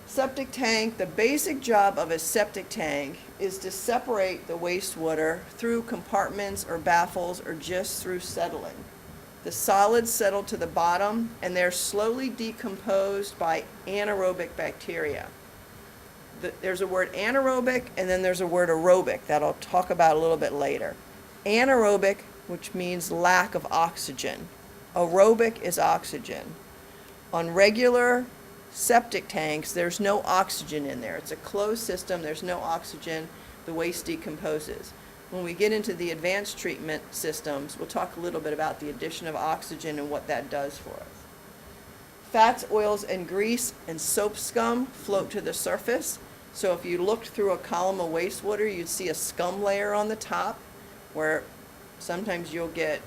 Septic tank, the basic job of a septic tank is to separate the wastewater through compartments or baffles or just through settling. The solids settle to the bottom and they're slowly decomposed by anaerobic bacteria. There's a word anaerobic and then there's a word aerobic that I'll talk about a little bit later. Anaerobic, which means lack of oxygen. Aerobic is oxygen. On regular septic tanks, there's no oxygen in there. It's a closed system, there's no oxygen, the waste decomposes. When we get into the advanced treatment systems, we'll talk a little bit about the addition of oxygen and what that does for us. Fats, oils, and grease and soap scum float to the surface. So if you looked through a column of wastewater, you'd see a scum layer on the top where sometimes you'll get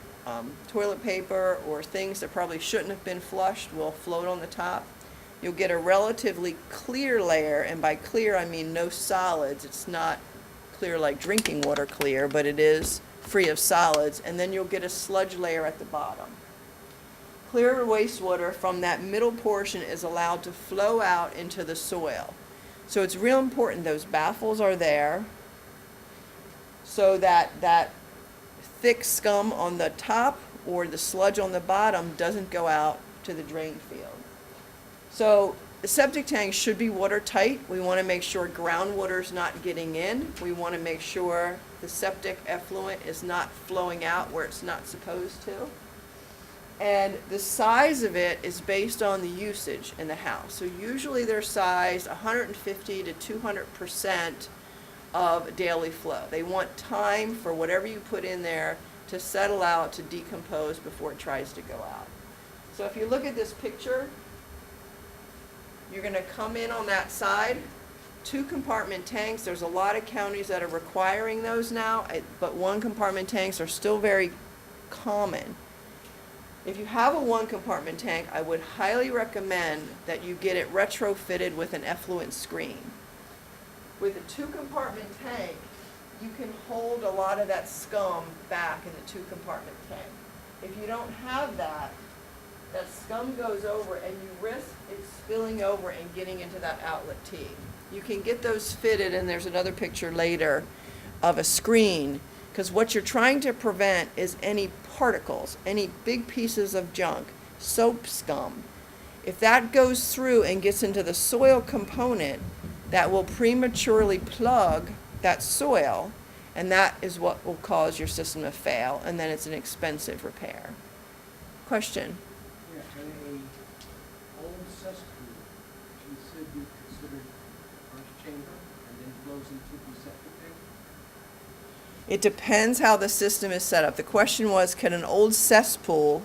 toilet paper or things that probably shouldn't have been flushed will float on the top. You'll get a relatively clear layer, and by clear I mean no solids. It's not clear like drinking water clear, but it is free of solids, and then you'll get a sludge layer at the bottom. Clear wastewater from that middle portion is allowed to flow out into the soil. So it's real important those baffles are there so that that thick scum on the top or the sludge on the bottom doesn't go out to the drain field. So the septic tank should be watertight. We want to make sure groundwater's not getting in. We want to make sure the septic effluent is not flowing out where it's not supposed to. And the size of it is based on the usage in the house. So usually they're sized 150 to 200% of daily flow. They want time for whatever you put in there to settle out, to decompose before it tries to go out. So if you look at this picture, you're going to come in on that side, 2 compartment tanks. There's a lot of counties that are requiring those now, but 1 compartment tanks are still very common. If you have a 1 compartment tank, I would highly recommend that you get it retrofitted with an effluent screen. With a 2 compartment tank, you can hold a lot of that scum back in the 2 compartment tank. If you don't have that, that scum goes over and you risk it spilling over and getting into that outlet T. You can get those fitted, and there's another picture later of a screen, because what you're trying to prevent is any particles, any big pieces of junk, soap scum. If that goes through and gets into the soil component, that will prematurely plug that soil, and that is what will cause your system to fail, and then it's an expensive repair. Question? Yeah, an old cesspool should be considered first chamber and then flows into the septic tank? It depends how the system is set up. The question was, can an old cesspool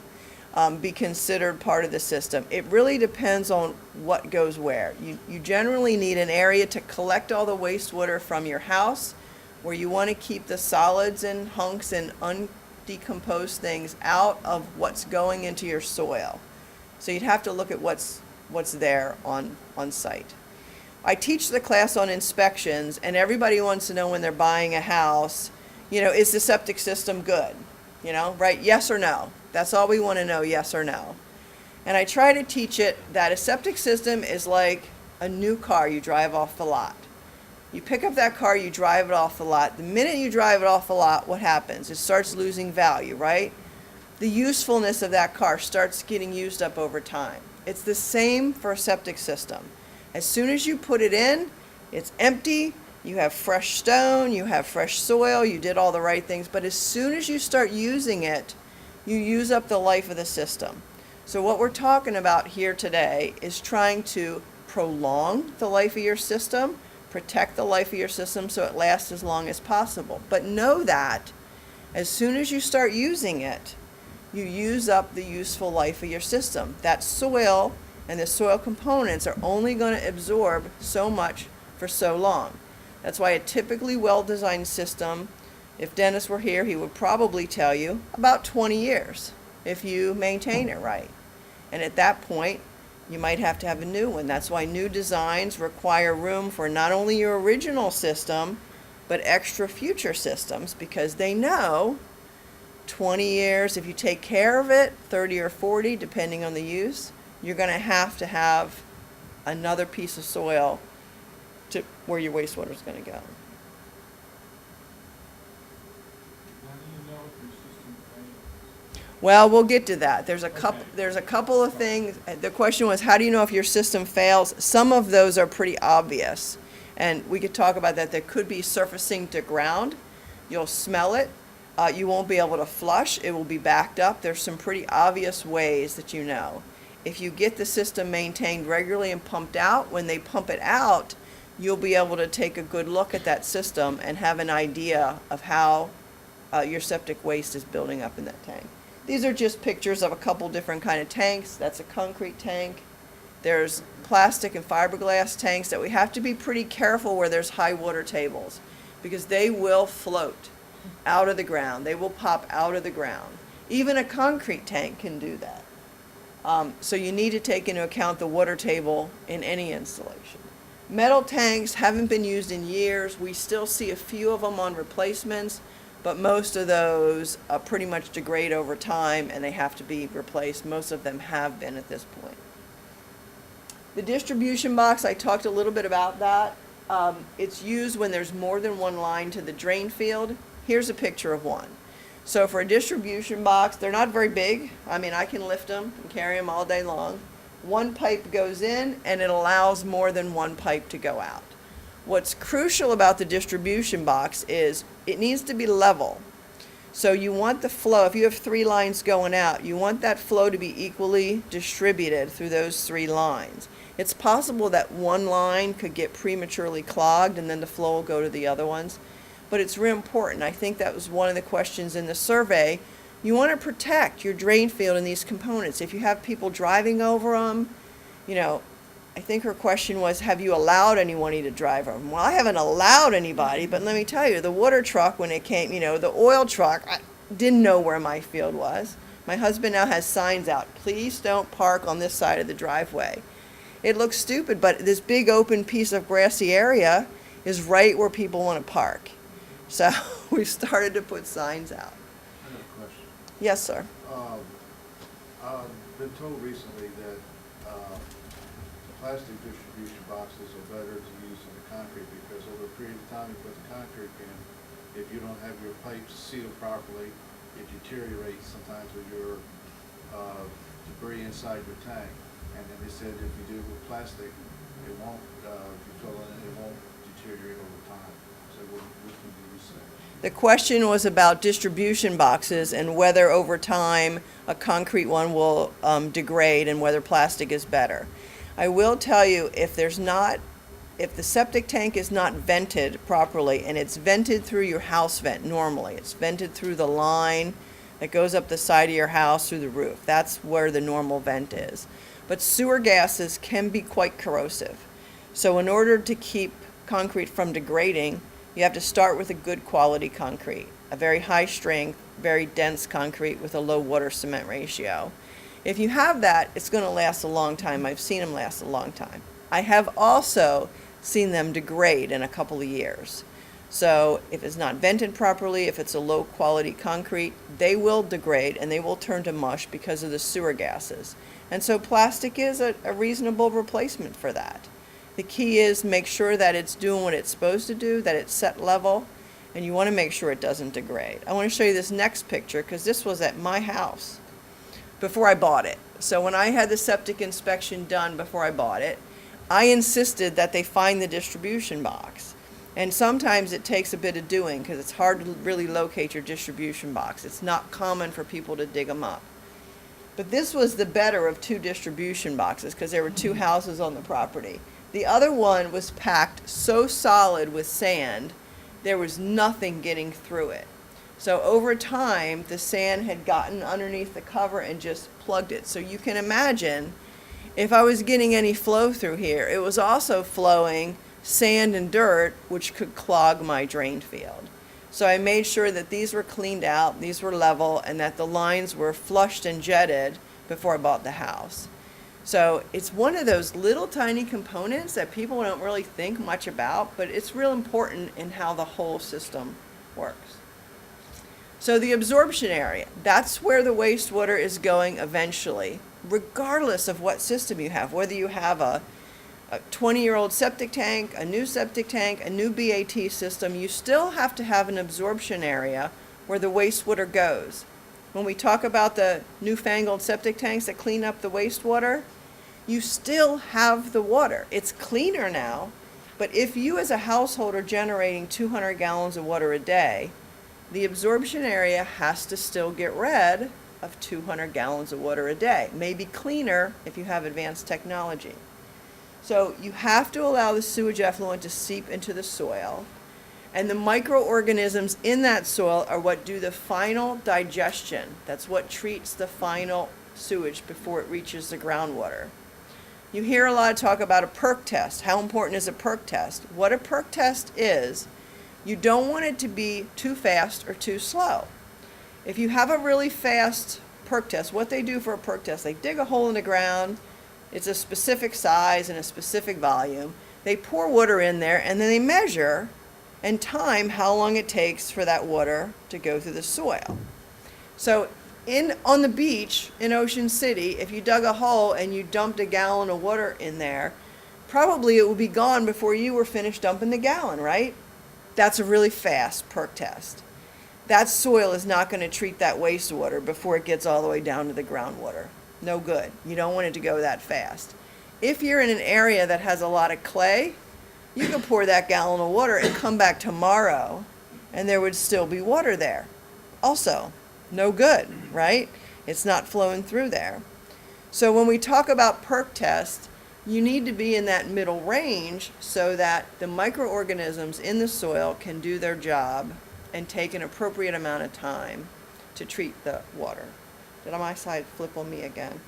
be considered part of the system? It really depends on what goes where. You generally need an area to collect all the wastewater from your house, where you want to keep the solids and hunks and undecomposed things out of what's going into your soil. So you'd have to look at what's there on site. I teach the class on inspections, and everybody wants to know when they're buying a house, is the septic system good? Right? Yes or no? That's all we want to know, yes or no. And I try to teach it that a septic system is like a new car you drive off the lot. You pick up that car, you drive it off the lot. The minute you drive it off the lot, what happens? It starts losing value, right? The usefulness of that car starts getting used up over time. It's the same for a septic system. As soon as you put it in, it's empty, you have fresh stone, you have fresh soil, you did all the right things, but as soon as you start using it, you use up the life of the system. So what we're talking about here today is trying to prolong the life of your system, protect the life of your system so it lasts as long as possible. But know that as soon as you start using it, you use up the useful life of your system. That soil and the soil components are only going to absorb so much for so long. That's why a typically well-designed system If Dennis were here, he would probably tell you about 20 years if you maintain it right. And at that point, you might have to have a new one. That's why new designs require room for not only your original system, but extra future systems, because they know 20 years, if you take care of it, 30 or 40, depending on the use, you're going to have another piece of soil to where your wastewater is going to go. How do you know if your system fails? Well, we'll get to that. There's a Okay. couple of things. The question was, how do you know if your system fails? Some of those are pretty obvious, and we could talk about that. There could be surfacing to ground. You'll smell it. You won't be able to flush. It will be backed up. There's some pretty obvious ways that you know. If you get the system maintained regularly and pumped out, when they pump it out, you'll be able to take a good look at that system and have an idea of how your septic waste is building up in that tank. These are just pictures of a couple different kind of tanks. That's a concrete tank. There's plastic and fiberglass tanks that we have to be pretty careful where there's high water tables, because they will float out of the ground. They will pop out of the ground. Even a concrete tank can do that. So you need to take into account the water table in any installation. Metal tanks haven't been used in years. We still see a few of them on replacements, but most of those pretty much degrade over time and they have to be replaced. Most of them have been at this point. The distribution box, I talked a little bit about that. It's used when there's more than one line to the drain field. Here's a picture of one. So for a distribution box, they're not very big. I mean, I can lift them and carry them all day long. One pipe goes in and it allows more than one pipe to go out. What's crucial about the distribution box is it needs to be level. So you want the flow, if you have 3 lines going out, you want that flow to be equally distributed through those 3 lines. It's possible that one line could get prematurely clogged and then the flow will go to the other ones. But it's real important. I think that was one of the questions in the survey. You want to protect your drain field and these components. If you have people driving over them, you know, I think her question was, have you allowed anyone to drive over them? Well, I haven't allowed anybody, but let me tell you, the water truck, when it came, you know, the oil truck, I didn't know where my field was. My husband now has signs out, please don't park on this side of the driveway. It looks stupid, but this big open piece of grassy area is right where people want to park. So we started to put signs out. I have a question. Yes, sir. I've been told recently that plastic distribution boxes are better to use than the concrete, because over a period of time you put the concrete in, if you don't have your pipes sealed properly, it deteriorates sometimes with your debris inside your tank. And then they said if you do it with plastic, it won't, if you fill it in, it won't deteriorate over time. So what can you say? The question was about distribution boxes and whether over time a concrete one will degrade and whether plastic is better. I will tell you, if the septic tank is not vented properly, and it's vented through your house vent normally, it's vented through the line that goes up the side of your house through the roof. That's where the normal vent is. But sewer gases can be quite corrosive. So in order to keep concrete from degrading, you have to start with a good quality concrete, a very high strength, very dense concrete with a low water cement ratio. If you have that, it's going to last a long time. I've seen them last a long time. I have also seen them degrade in a couple of years. So if it's not vented properly, if it's a low quality concrete, they will degrade and they will turn to mush because of the sewer gases. And so plastic is a reasonable replacement for that. The key is make sure that it's doing what it's supposed to do, that it's set level, and you want to make sure it doesn't degrade. I want to show you this next picture because this was at my house before I bought it. So when I had the septic inspection done before I bought it, I insisted that they find the distribution box. And sometimes it takes a bit of doing because it's hard to really locate your distribution box. It's not common for people to dig them up. But this was the better of 2 distribution boxes because there were 2 houses on the property. The other one was packed so solid with sand, there was nothing getting through it. So over time, the sand had gotten underneath the cover and just plugged it. So you can imagine if I was getting any flow through here, it was also flowing sand and dirt, which could clog my drain field. So I made sure that these were cleaned out, these were level, and that the lines were flushed and jetted before I bought the house. So it's one of those little tiny components that people don't really think much about, but it's real important in how the whole system works. So the absorption area, that's where the wastewater is going eventually, regardless of what system you have, whether you have a 20-year-old septic tank, a new BAT system, you still have to have an absorption area where the wastewater goes. When we talk about the newfangled septic tanks that clean up the wastewater, you still have the water. It's cleaner now, but if you as a household are generating 200 gallons of water a day, the absorption area has to still get rid of 200 gallons of water a day. Maybe cleaner if you have advanced technology. So you have to allow the sewage effluent to seep into the soil, and the microorganisms in that soil are what do the final digestion. That's what treats the final sewage before it reaches the groundwater. You hear a lot of talk about a PERC test. How important is a PERC test? What a PERC test is, you don't want it to be too fast or too slow. If you have a really fast PERC test, what they do for a PERC test, they dig a hole in the ground, it's a specific size and a specific volume, they pour water in there, and then they measure and time how long it takes for that water to go through the soil. So on the beach in Ocean City, if you dug a hole and you dumped a gallon of water in there, probably it will be gone before you were finished dumping the gallon, right? That's a really fast PERC test. That soil is not going to treat that wastewater before it gets all the way down to the groundwater. No good. You don't want it to go that fast. If you're in an area that has a lot of clay, you could pour that gallon of water and come back tomorrow and there would still be water there. Also, no good, right? It's not flowing through there. So when we talk about PERC tests, you need to be in that middle range so that the microorganisms in the soil can do their job and take an appropriate amount of time to treat the water. Did my side flip on me again?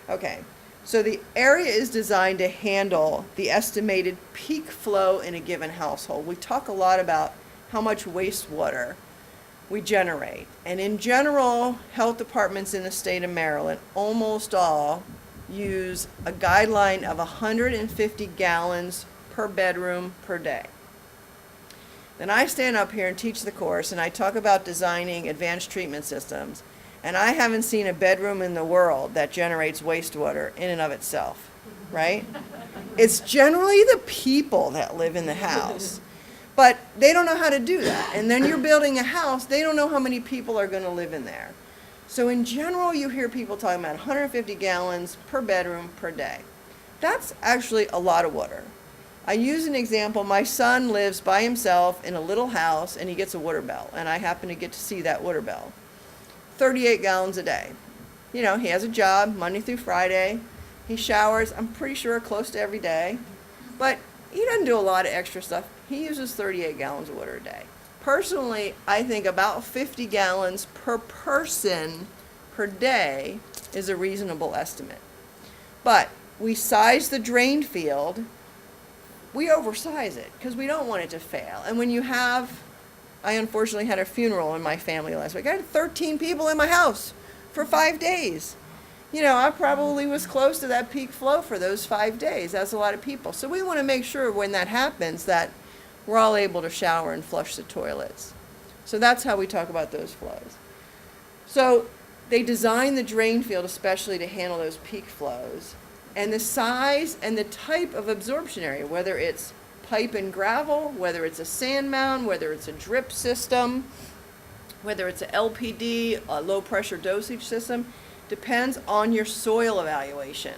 Okay, so the area is designed to handle the estimated peak flow in a given household. We talk a lot about how much wastewater we generate. And in general, health departments in the state of Maryland, almost all use a guideline of 150 gallons per bedroom per day. Then I stand up here and teach the course and I talk about designing advanced treatment systems, and I haven't seen a bedroom in the world that generates wastewater in and of itself, right? It's generally the people that live in the house, but they don't know how to do that. And then you're building a house, they don't know how many people are going to live in there. So in general, you hear people talking about 150 gallons per bedroom per day. That's actually a lot of water. I use an example. My son lives by himself in a little house and he gets a water bill, and I happen to get to see that water bill. 38 gallons a day. You know, he has a job Monday through Friday. He showers, I'm pretty sure, close to every day. But he doesn't do a lot of extra stuff. He uses 38 gallons of water a day. Personally, I think about 50 gallons per person per day is a reasonable estimate. But we size the drain field, we oversize it because we don't want it to fail. And when you have, I unfortunately had a funeral in my family last week. I had 13 people in my house for 5 days. You know, I probably was close to that peak flow for those 5 days. That's a lot of people. So we want to make sure when that happens that we're all able to shower and flush the toilets. So that's how we talk about those flows. So they design the drain field especially to handle those peak flows. And the size and the type of absorption area, whether it's pipe and gravel, whether it's a sand mound, whether it's a drip system, whether it's a LPD, a low pressure dosage system, depends on your soil evaluation.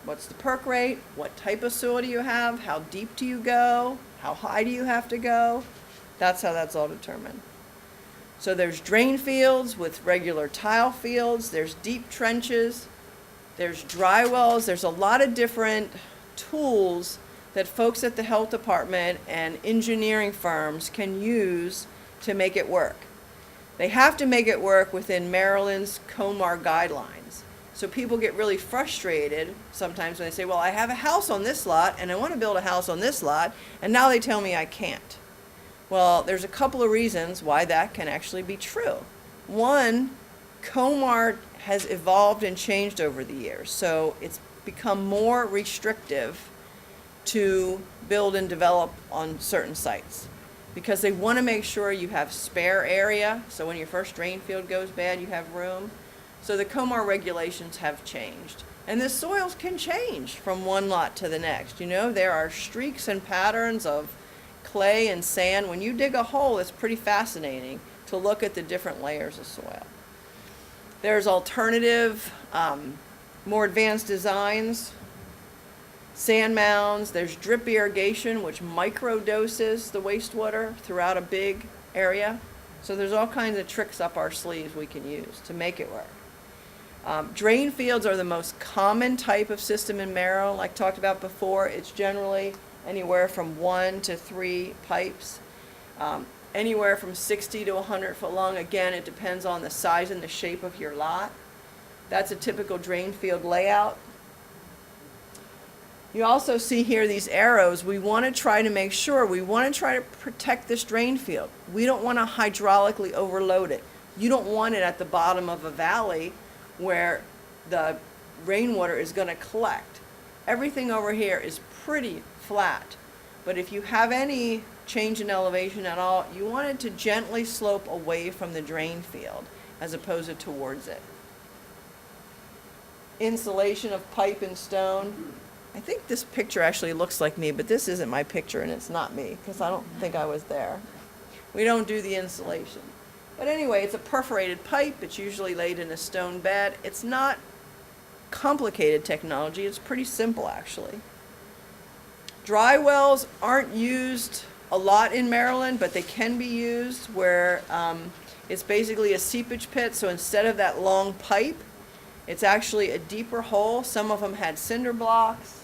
What's the perk rate? What type of soil do you have? How deep do you go? How high do you have to go? That's how that's all determined. So there's drain fields with regular tile fields, there's deep trenches, there's dry wells, there's a lot of different tools that folks at the health department and engineering firms can use to make it work. They have to make it work within Maryland's COMAR guidelines. So people get really frustrated sometimes when they say, well, I have a house on this lot and I want to build a house on this lot, and now they tell me I can't. Well, there's a couple of reasons why that can actually be true. One, COMAR has evolved and changed over the years, so it's become more restrictive to build and develop on certain sites because they want to make sure you have spare area, so when your first drain field goes bad, you have room. So the COMAR regulations have changed. And the soils can change from one lot to the next. You know, there are streaks and patterns of clay and sand. When you dig a hole, it's pretty fascinating to look at the different layers of soil. There's alternative, more advanced designs, sand mounds. There's drip irrigation, which microdoses the wastewater throughout a big area. So there's all kinds of tricks up our sleeves we can use to make it work. Drain fields are the most common type of system in Merrill. Like talked about before, it's generally anywhere from 1 to 3 pipes, anywhere from 60 to 100 foot long. Again, it depends on the size and the shape of your lot. That's a typical drain field layout. You also see here these arrows. We want to try to make sure, we want to try to protect this drain field. We don't want to hydraulically overload it. You don't want it at the bottom of a valley where the rainwater is going to collect. Everything over here is pretty flat, but if you have any change in elevation at all, you want it to gently slope away from the drain field as opposed to towards it. Insulation of pipe and stone. I think this picture actually looks like me, but this isn't my picture and it's not me because I don't think I was there. We don't do the insulation. But anyway, it's a perforated pipe. It's usually laid in a stone bed. It's not complicated technology. It's pretty simple, actually. Dry wells aren't used a lot in Maryland, but they can be used where it's basically a seepage pit. So instead of that long pipe, it's actually a deeper hole. Some of them had cinder blocks.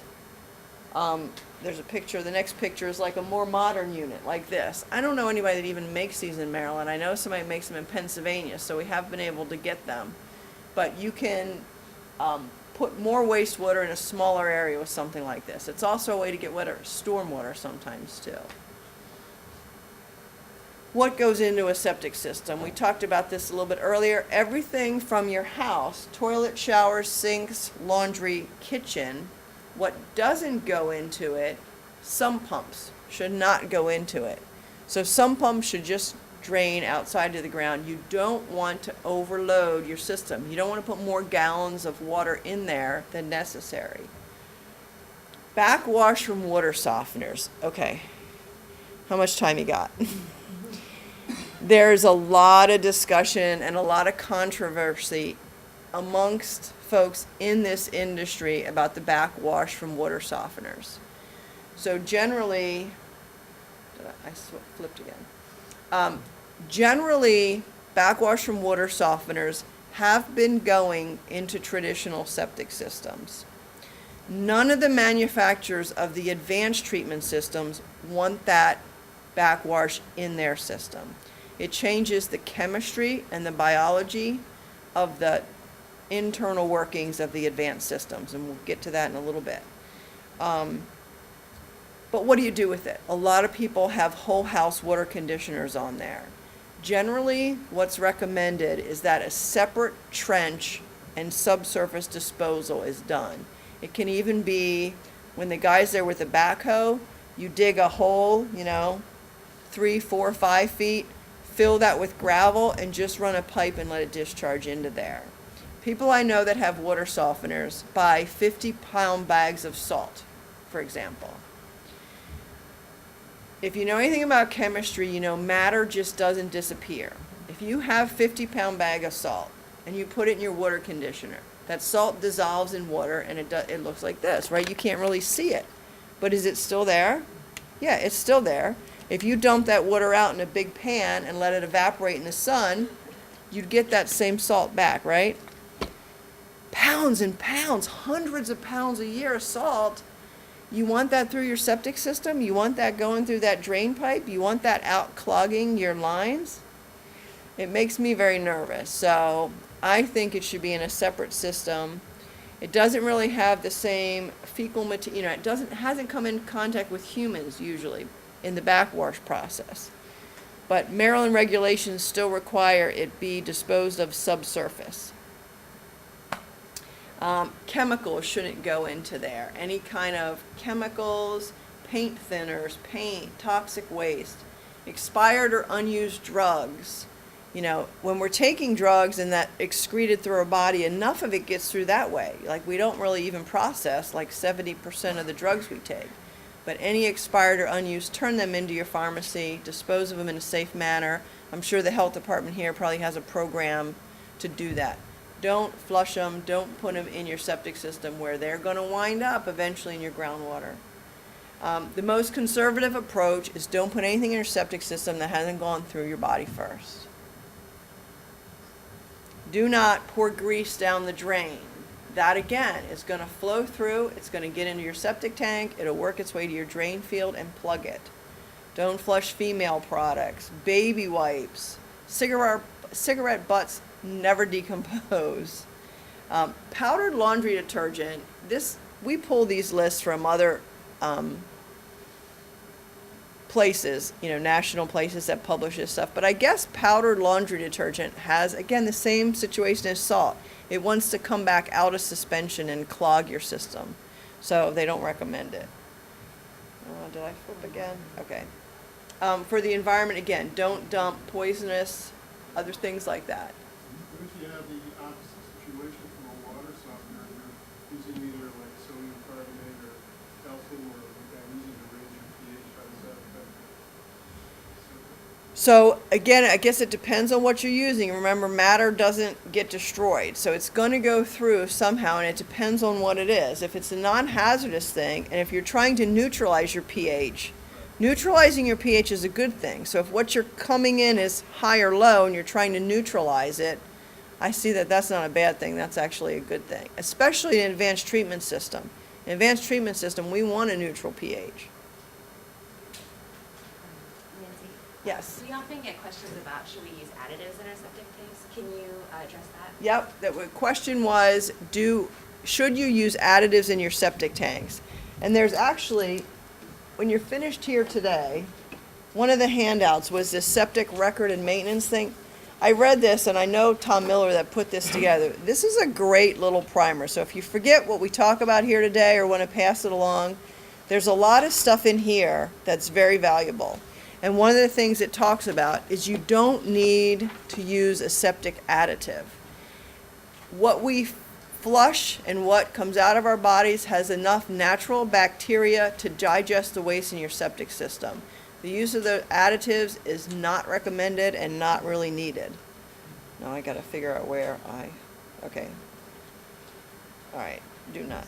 There's a picture. The next picture is like a more modern unit like this. I don't know anybody that even makes these in Maryland. I know somebody makes them in Pennsylvania, so we have been able to get them. But you can put more wastewater in a smaller area with something like this. It's also a way to get wetter, stormwater sometimes too. What goes into a septic system? We talked about this a little bit earlier. Everything from your house, toilet, showers, sinks, laundry, kitchen. What doesn't go into it, sump pumps should not go into it. So sump pumps should just drain outside to the ground. You don't want to overload your system. You don't want to put more gallons of water in there than necessary. Backwash from water softeners. Okay, how much time you got? There's a lot of discussion and a lot of controversy amongst folks in this industry about the backwash from water softeners. So generally, I flipped again. Generally, backwash from water softeners have been going into traditional septic systems. None of the manufacturers of the advanced treatment systems want that backwash in their system. It changes the chemistry and the biology of the internal workings of the advanced systems, and we'll get to that in a little bit. But what do you do with it? A lot of people have whole house water conditioners on there. Generally, what's recommended is that a separate trench and subsurface disposal is done. It can even be when the guy's there with the backhoe, you dig a hole, 3, 4, 5 feet, fill that with gravel and just run a pipe and let it discharge into there. People I know that have water softeners buy 50-pound bags of salt, for example. If you know anything about chemistry, you know matter just doesn't disappear. If you have 50-pound bag of salt and you put it in your water conditioner, that salt dissolves in water and it looks like this, right? You can't really see it. But is it still there? Yeah, it's still there. If you dump that water out in a big pan and let it evaporate in the sun, you'd get that same salt back, right? Pounds and pounds, hundreds of pounds a year of salt. You want that through your septic system? You want that going through that drain pipe? You want that out clogging your lines? It makes me very nervous. So I think it should be in a separate system. It doesn't really have the same fecal material, it hasn't come in contact with humans usually in the backwash process. But Maryland regulations still require it be disposed of subsurface. Chemicals shouldn't go into there. Any kind of chemicals, paint thinners, paint, toxic waste, expired or unused drugs. You know, when we're taking drugs and that excreted through our body, enough of it gets through that way. Like, we don't really even process like 70% of the drugs we take. But any expired or unused, turn them into your pharmacy, dispose of them in a safe manner. I'm sure the health department here probably has a program to do that. Don't flush them, don't put them in your septic system where they're going to wind up eventually in your groundwater. The most conservative approach is don't put anything in your septic system that hasn't gone through your body first. Do not pour grease down the drain. That again is going to flow through, it's going to get into your septic tank, it'll work its way to your drain field and plug it. Don't flush female products, baby wipes, cigarette butts never decompose. Powdered laundry detergent, we pull these lists from other places, you know, national places that publish this stuff, but I guess powdered laundry detergent has, again, the same situation as salt. It wants to come back out of suspension and clog your system, so they don't recommend it. Did I flip again? Okay. For the environment, again, don't dump poisonous, other things like that. What if you have the opposite situation from a water softener, you're using either like sodium carbonate or calcium or magnesium to raise your pH, how does that affect it? So again, I guess it depends on what you're using. Remember, matter doesn't get destroyed, so it's going to go through somehow, and it depends on what it is. If it's a non-hazardous thing, and if you're trying to neutralize your pH, neutralizing your pH is a good thing. So if what you're coming in is high or low and you're trying to neutralize it, I see that that's not a bad thing. That's actually a good thing, especially in an advanced treatment system. In an advanced treatment system, we want a neutral pH. Nancy? Yes. We often get questions about should we use additives in our septic tanks. Can you address that? Yep, the question was, should you use additives in your septic tanks? And there's actually, when you're finished here today, one of the handouts was this septic record and maintenance thing. I read this, and I know Tom Miller that put this together. This is a great little primer. So if you forget what we talk about here today or want to pass it along, there's a lot of stuff in here that's very valuable. And one of the things it talks about is you don't need to use a septic additive. What we flush and what comes out of our bodies has enough natural bacteria to digest the waste in your septic system. The use of the additives is not recommended and not really needed. Now I gotta figure out okay. All right, do not.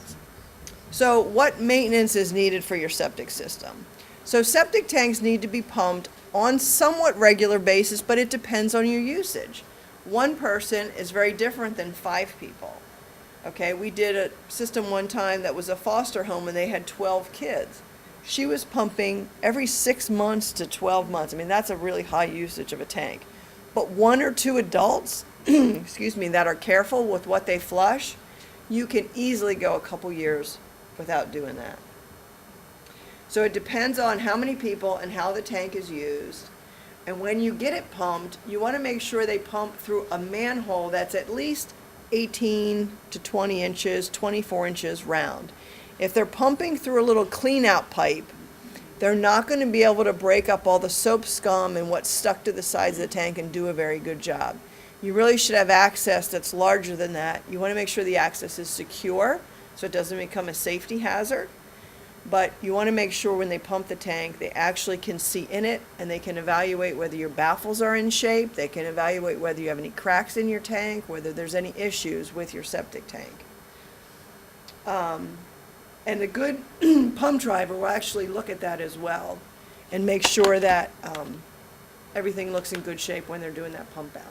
So what maintenance is needed for your septic system? So septic tanks need to be pumped on somewhat regular basis, but it depends on your usage. One person is very different than 5 people. Okay, we did a system one time that was a foster home and they had 12 kids. She was pumping every 6 months to 12 months. I mean, that's a really high usage of a tank. But 1 or 2 adults, excuse me, that are careful with what they flush, you can easily go a couple years without doing that. So it depends on how many people and how the tank is used. And when you get it pumped, you want to make sure they pump through a manhole that's at least 18 to 20 inches, 24 inches round. If they're pumping through a little clean out pipe, they're not going to be able to break up all the soap scum and what's stuck to the sides of the tank and do a very good job. You really should have access that's larger than that. You want to make sure the access is secure so it doesn't become a safety hazard. But you want to make sure when they pump the tank, they actually can see in it and they can evaluate whether your baffles are in shape, they can evaluate whether you have any cracks in your tank, whether there's any issues with your septic tank. And a good pump driver will actually look at that as well and make sure that everything looks in good shape when they're doing that pump out.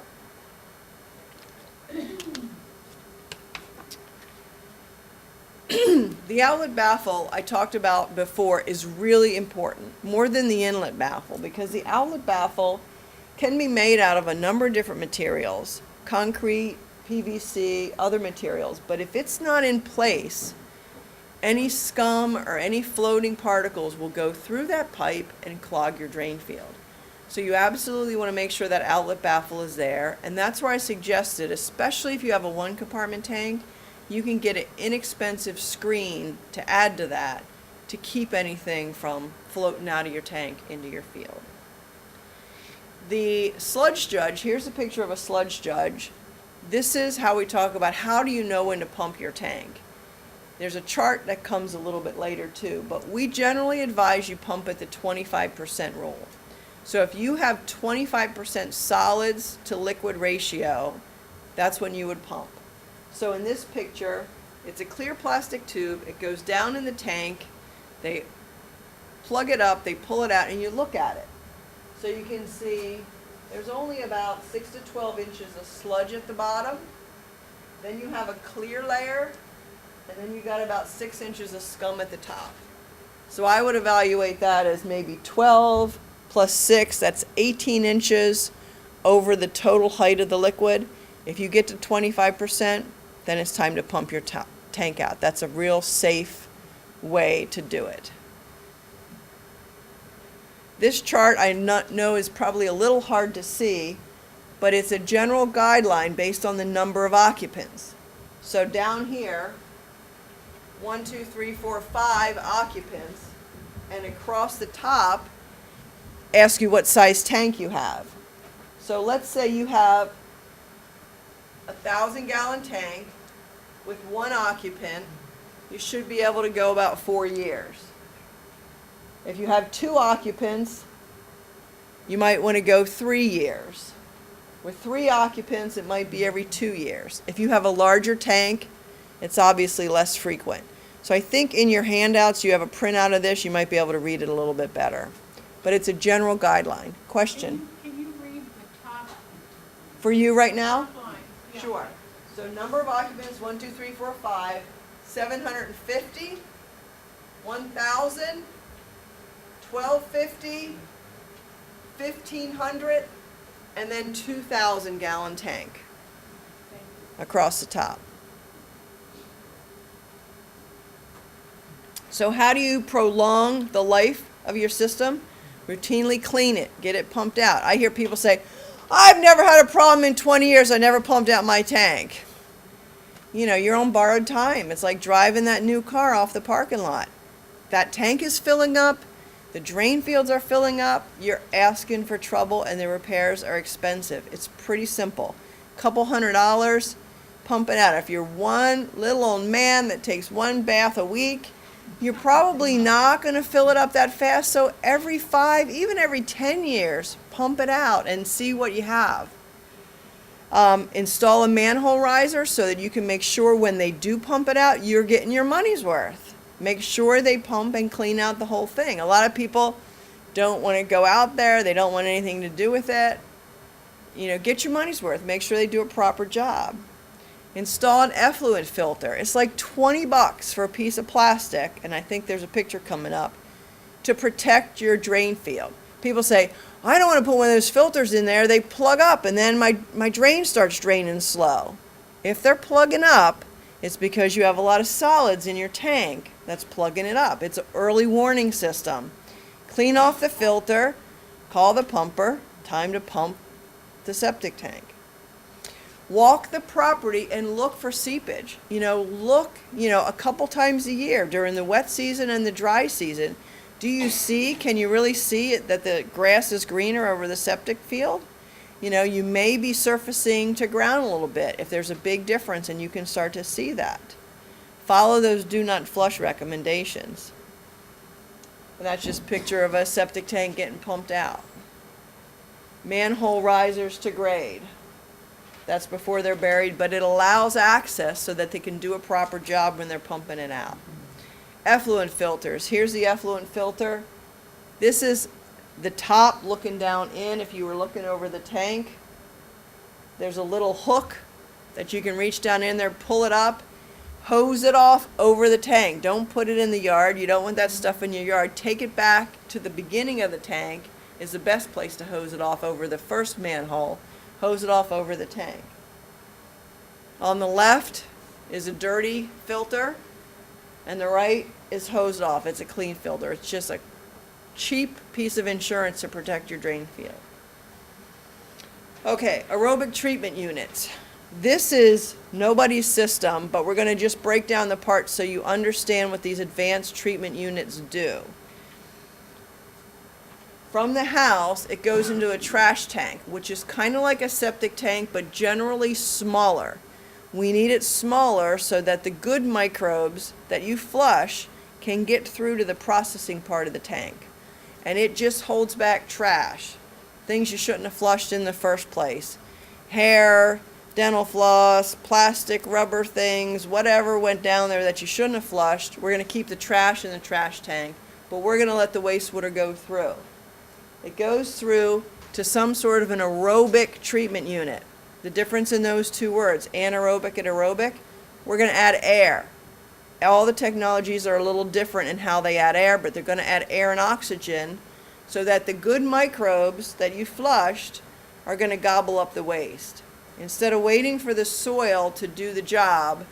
The outlet baffle I talked about before is really important, more than the inlet baffle, because the outlet baffle can be made out of a number of different materials, concrete, PVC, other materials, but if it's not in place, any scum or any floating particles will go through that pipe and clog your drain field. So you absolutely want to make sure that outlet baffle is there. And that's where I suggested, especially if you have a 1-compartment tank, you can get an inexpensive screen to add to that to keep anything from floating out of your tank into your field. The sludge judge, here's a picture of a sludge judge. This is how we talk about how do you know when to pump your tank. There's a chart that comes a little bit later too, but we generally advise you pump at the 25% rule. So if you have 25% solids to liquid ratio, that's when you would pump. So in this picture, it's a clear plastic tube. It goes down in the tank. They plug it up, they pull it out, and you look at it. So you can see there's only about 6 to 12 inches of sludge at the bottom. Then you have a clear layer, and then you got about 6 inches of scum at the top. So I would evaluate that as maybe 12 plus 6, that's 18 inches over the total height of the liquid. If you get to 25%, then it's time to pump your tank out. That's a real safe way to do it. This chart I know is probably a little hard to see, but it's a general guideline based on the number of occupants. So down here, 1, 2, 3, 4, 5 occupants, and across the top, ask you what size tank you have. So let's say you have a 1,000-gallon tank with 1 occupant. You should be able to go about 4 years. If you have 2 occupants, you might want to go 3 years. With 3 occupants, it might be every 2 years. If you have a larger tank, it's obviously less frequent. So I think in your handouts you have a printout of this. You might be able to read it a little bit better. But it's a general guideline. Question? Can you read the top For you right now? line? Yeah. Sure. So number of occupants, 1, 2, 3, 4, 5, 750, 1,000, 1,250, 1,500, and then 2,000-gallon tank across the top. So how do you prolong the life of your system? Routinely clean it, get it pumped out. I hear people say, I've never had a problem in 20 years, I never pumped out my tank. You know, you're on borrowed time. It's like driving that new car off the parking lot. That tank is filling up, the drain fields are filling up, you're asking for trouble, and the repairs are expensive. It's pretty simple. Couple $100, pump it out. If you're one little old man that takes 1 bath a week, you're probably not going to fill it up that fast. So every 5, even every 10 years, pump it out and see what you have. Install a manhole riser so that you can make sure when they do pump it out, you're getting your money's worth. Make sure they pump and clean out the whole thing. A lot of people don't want to go out there. They don't want anything to do with it. You know, get your money's worth. Make sure they do a proper job. Install an effluent filter. It's like $20 for a piece of plastic, and I think there's a picture coming up, to protect your drain field. People say, I don't want to put one of those filters in there. They plug up, and then my drain starts draining slow. If they're plugging up, it's because you have a lot of solids in your tank that's plugging it up. It's an early warning system. Clean off the filter, call the pumper, time to pump the septic tank. Walk the property and look for seepage. Look, a couple times a year during the wet season and the dry season. Can you really see it, that the grass is greener over the septic field? You may be surfacing to ground a little bit if there's a big difference, and you can start to see that. Follow those do not flush recommendations. And that's just a picture of a septic tank getting pumped out. Manhole risers to grade. That's before they're buried, but it allows access so that they can do a proper job when they're pumping it out. Effluent filters. Here's the effluent filter. This is the top looking down in. If you were looking over the tank, there's a little hook that you can reach down in there, pull it up, hose it off over the tank. Don't put it in the yard. You don't want that stuff in your yard. Take it back to the beginning of the tank is the best place to hose it off over the first manhole. Hose it off over the tank. On the left is a dirty filter, and the right is hosed off. It's a clean filter. It's just a cheap piece of insurance to protect your drain field. Okay, aerobic treatment units. This is nobody's system, but we're going to just break down the parts so you understand what these advanced treatment units do. From the house, it goes into a trash tank, which is kind of like a septic tank, but generally smaller. We need it smaller so that the good microbes that you flush can get through to the processing part of the tank. And it just holds back trash, things you shouldn't have flushed in the first place. Hair, dental floss, plastic, rubber things, whatever went down there that you shouldn't have flushed. We're going to keep the trash in the trash tank, but we're going to let the wastewater go through. It goes through to some sort of an aerobic treatment unit. The difference in those two words, anaerobic and aerobic, we're going to add air. All the technologies are a little different in how they add air, but they're going to add air and oxygen so that the good microbes that you flushed are going to gobble up the waste. Instead of waiting for the soil to do the job,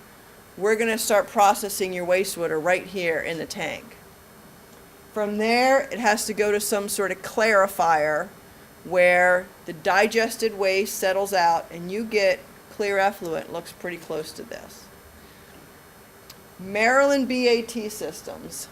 we're going to start processing your wastewater right here in the tank. From there, it has to go to some sort of clarifier where the digested waste settles out and you get clear effluent. Looks pretty close to this. Maryland BAT systems.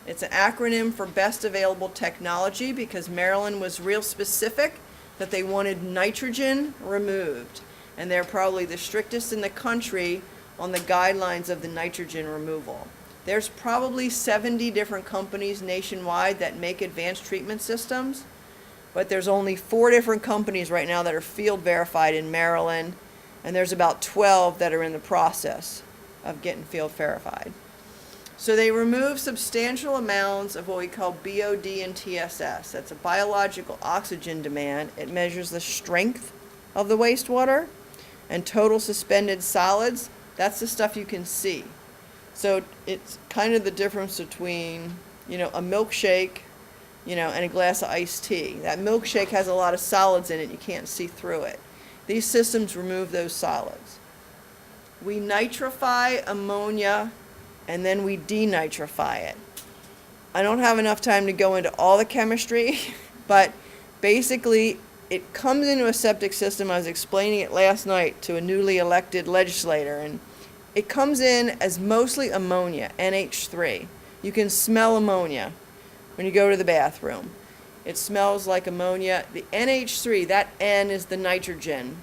It's an acronym for Best Available Technology because Maryland was real specific that they wanted nitrogen removed. And they're probably the strictest in the country on the guidelines of the nitrogen removal. There's probably 70 different companies nationwide that make advanced treatment systems, but there's only 4 different companies right now that are field verified in Maryland, and there's about 12 that are in the process of getting field verified. So they remove substantial amounts of what we call BOD and TSS. That's a biological oxygen demand. It measures the strength of the wastewater, and total suspended solids, that's the stuff you can see. So it's kind of the difference between, a milkshake, and a glass of iced tea. That milkshake has a lot of solids in it. You can't see through it. These systems remove those solids. We nitrify ammonia, and then we denitrify it. I don't have enough time to go into all the chemistry, but basically it comes into a septic system. I was explaining it last night to a newly elected legislator, and it comes in as mostly ammonia, NH3. You can smell ammonia when you go to the bathroom. It smells like ammonia. The NH3, that N is the nitrogen.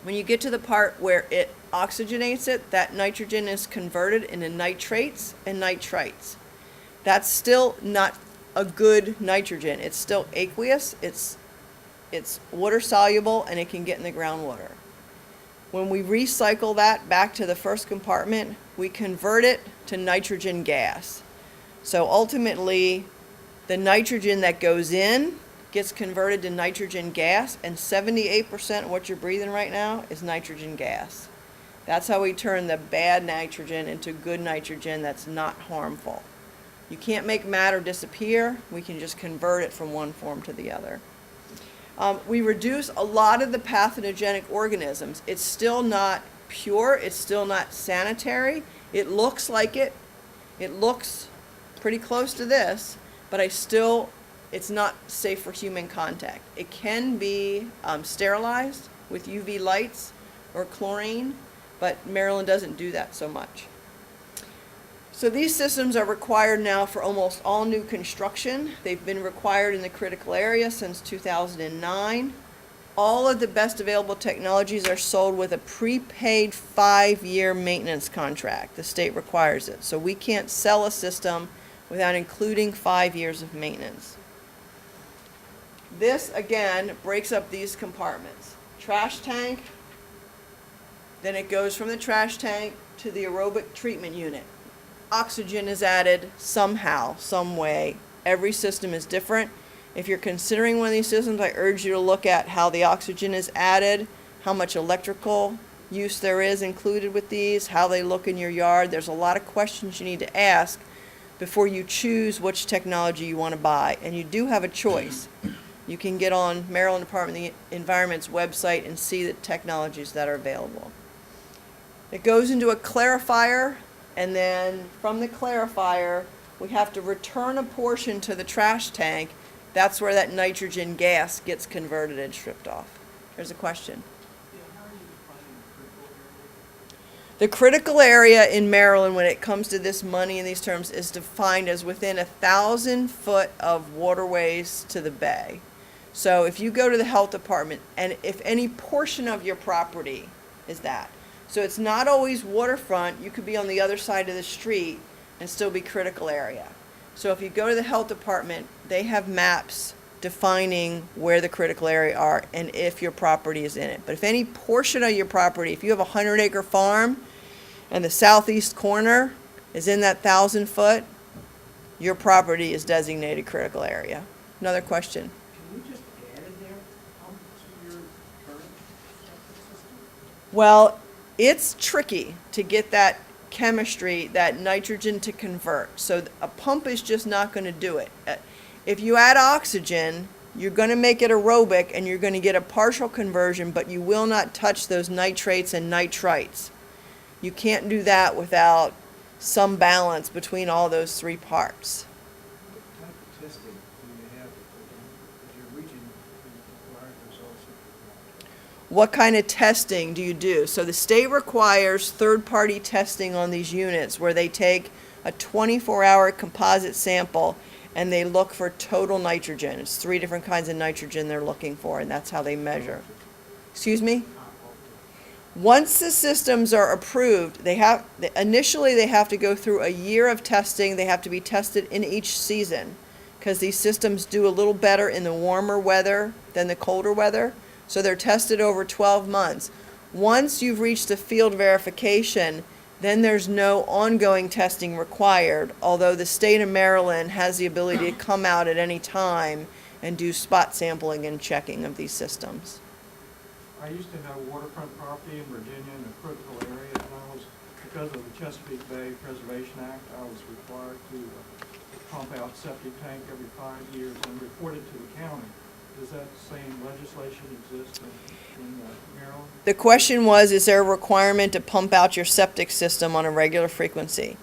When you get to the part where it oxygenates it, that nitrogen is converted into nitrates and nitrites. That's still not a good nitrogen. It's still aqueous, it's water soluble, and it can get in the groundwater. When we recycle that back to the first compartment, we convert it to nitrogen gas. So ultimately, the nitrogen that goes in gets converted to nitrogen gas, and 78% of what you're breathing right now is nitrogen gas. That's how we turn the bad nitrogen into good nitrogen that's not harmful. You can't make matter disappear. We can just convert it from one form to the other. We reduce a lot of the pathogenic organisms. It's still not pure. It's still not sanitary. It looks like it. It looks pretty close to this, but it's not safe for human contact. It can be sterilized with UV lights or chlorine, but Maryland doesn't do that so much. So these systems are required now for almost all new construction. They've been required in the critical area since 2009. All of the best available technologies are sold with a prepaid 5-year maintenance contract. The state requires it. So we can't sell a system without including 5 years of maintenance. This, again, breaks up these compartments. Trash tank, then it goes from the trash tank to the aerobic treatment unit. Oxygen is added somehow, some way. Every system is different. If you're considering one of these systems, I urge you to look at how the oxygen is added, how much electrical use there is included with these, how they look in your yard. There's a lot of questions you need to ask before you choose which technology you want to buy. And you do have a choice. You can get on Maryland Department of the Environment's website and see the technologies that are available. It goes into a clarifier, and then from the clarifier, we have to return a portion to the trash tank. That's where that nitrogen gas gets converted and stripped off. Here's a question. The critical area in Maryland, when it comes to this money and these terms, is defined as within 1,000 foot of waterways to the bay. So if you go to the health department, and if any portion of your property is that, so it's not always waterfront, you could be on the other side of the street and still be critical area. So if you go to the health department, they have maps defining where the critical area are and if your property is in it. But if any portion of your property, if you have a 100-acre farm and the southeast corner is in that 1,000 foot, your property is designated critical area. Another question. Can we just add in there, pump to your current septic system? Well, it's tricky to get that chemistry, that nitrogen to convert. So a pump is just not going to do it. If you add oxygen, you're going to make it aerobic and you're going to get a partial conversion, but you will not touch those nitrates and nitrites. You can't do that without some balance between all those three parts. What type of testing do you have, if you're reaching the required results? What kind of testing do you do? So the state requires third-party testing on these units where they take a 24-hour composite sample and they look for total nitrogen. It's 3 different kinds of nitrogen they're looking for, and that's how they measure. Excuse me? Once the systems are approved, initially they have to go through a year of testing. They have to be tested in each season because these systems do a little better in the warmer weather than the colder weather. So they're tested over 12 months. Once you've reached the field verification, then there's no ongoing testing required, although the state of Maryland has the ability to come out at any time and do spot sampling and checking of these systems. I used to have waterfront property in Virginia in a critical area, and because of the Chesapeake Bay Preservation Act, I was required to pump out septic tank every 5 years and report it to the county. Does that same legislation exist in Maryland? The question was, is there a requirement to pump out your septic system on a regular frequency?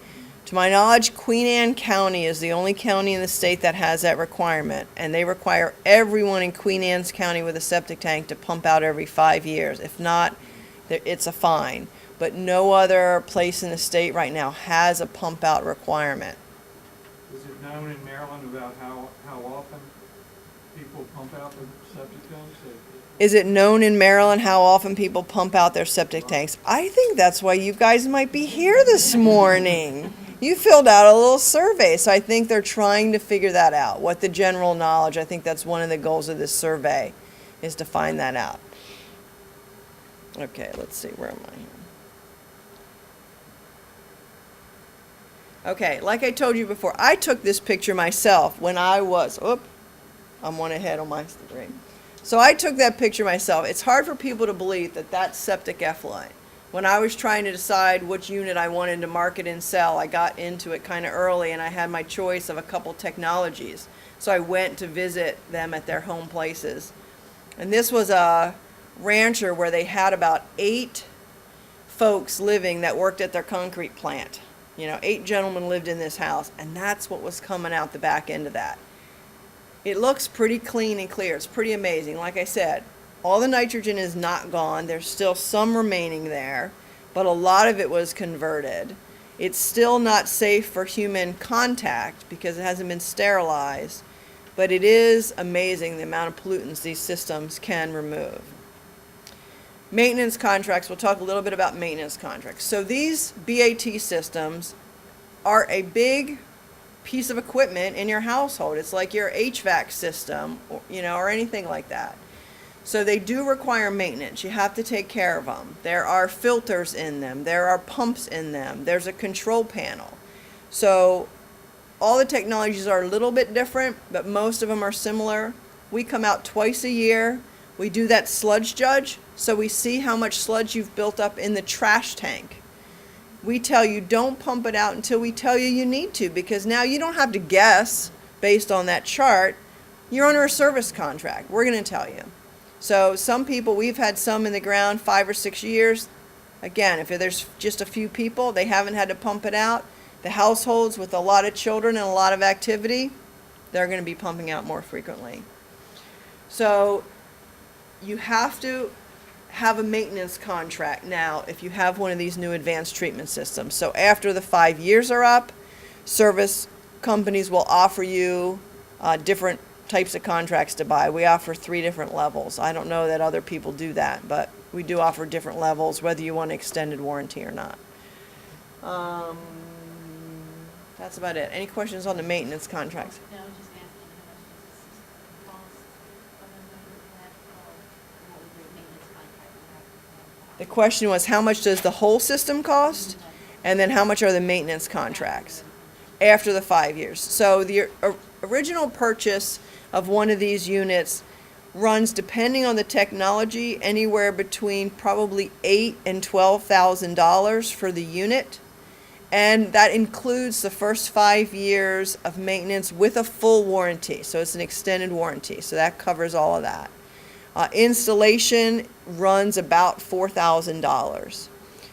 To my knowledge, Queen Anne County is the only county in the state that has that requirement, and they require everyone in Queen Anne's County with a septic tank to pump out every 5 years. If not, it's a fine. But no other place in the state right now has a pump out requirement. Is it known in Maryland about how often people pump out their septic tanks? Is it known in Maryland how often people pump out their septic tanks? I think that's why you guys might be here this morning. You filled out a little survey, so I think they're trying to figure that out. What the general knowledge, I think that's one of the goals of this survey, is to find that out. Okay, let's see, where am I here? Okay, like I told you before, I took this picture myself when I was, I'm one ahead on my screen. So I took that picture myself. It's hard for people to believe that that's septic effluent. When I was trying to decide which unit I wanted to market and sell, I got into it kind of early and I had my choice of a couple technologies. So I went to visit them at their home places. And this was a rancher where they had about 8 folks living that worked at their concrete plant. 8 gentlemen lived in this house, and that's what was coming out the back end of that. It looks pretty clean and clear. It's pretty amazing. Like I said, all the nitrogen is not gone. There's still some remaining there, but a lot of it was converted. It's still not safe for human contact because it hasn't been sterilized, but it is amazing the amount of pollutants these systems can remove. Maintenance contracts, we'll talk a little bit about maintenance contracts. So these BAT systems are a big piece of equipment in your household. It's like your HVAC system, or anything like that. So they do require maintenance. You have to take care of them. There are filters in them. There are pumps in them. There's a control panel. So all the technologies are a little bit different, but most of them are similar. We come out twice a year. We do that sludge judge, so we see how much sludge you've built up in the trash tank. We tell you don't pump it out until we tell you you need to, because now you don't have to guess based on that chart. You're under a service contract. We're going to tell you. So some people, we've had some in the ground 5 or 6 years. Again, if there's just a few people, they haven't had to pump it out. The households with a lot of children and a lot of activity, they're going to be pumping out more frequently. So you have to have a maintenance contract now if you have one of these new advanced treatment systems. So after the 5 years are up, service companies will offer you different types of contracts to buy. We offer 3 different levels. I don't know that other people do that, but we do offer different levels, whether you want an extended warranty or not. That's about it. Any questions on the maintenance contracts? No, just asking how much does the system cost of that, or what would the maintenance contract have? The question was, how much does the whole system cost? And then how much are the maintenance contracts after the 5 years? So the original purchase of one of these units runs, depending on the technology, anywhere between probably $8,000 and $12,000 for the unit. And that includes the first 5 years of maintenance with a full warranty. So it's an extended warranty. So that covers all of that. Installation runs about $4,000.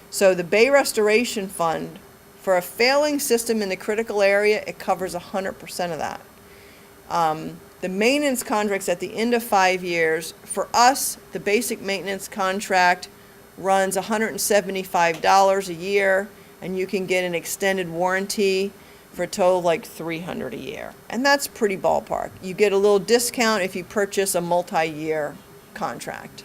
So the Bay Restoration Fund, for a failing system in the critical area, it covers 100% of that. The maintenance contracts at the end of 5 years, for us, the basic maintenance contract runs $175 a year, and you can get an extended warranty for a total of like $300 a year. And that's pretty ballpark. You get a little discount if you purchase a multi-year contract.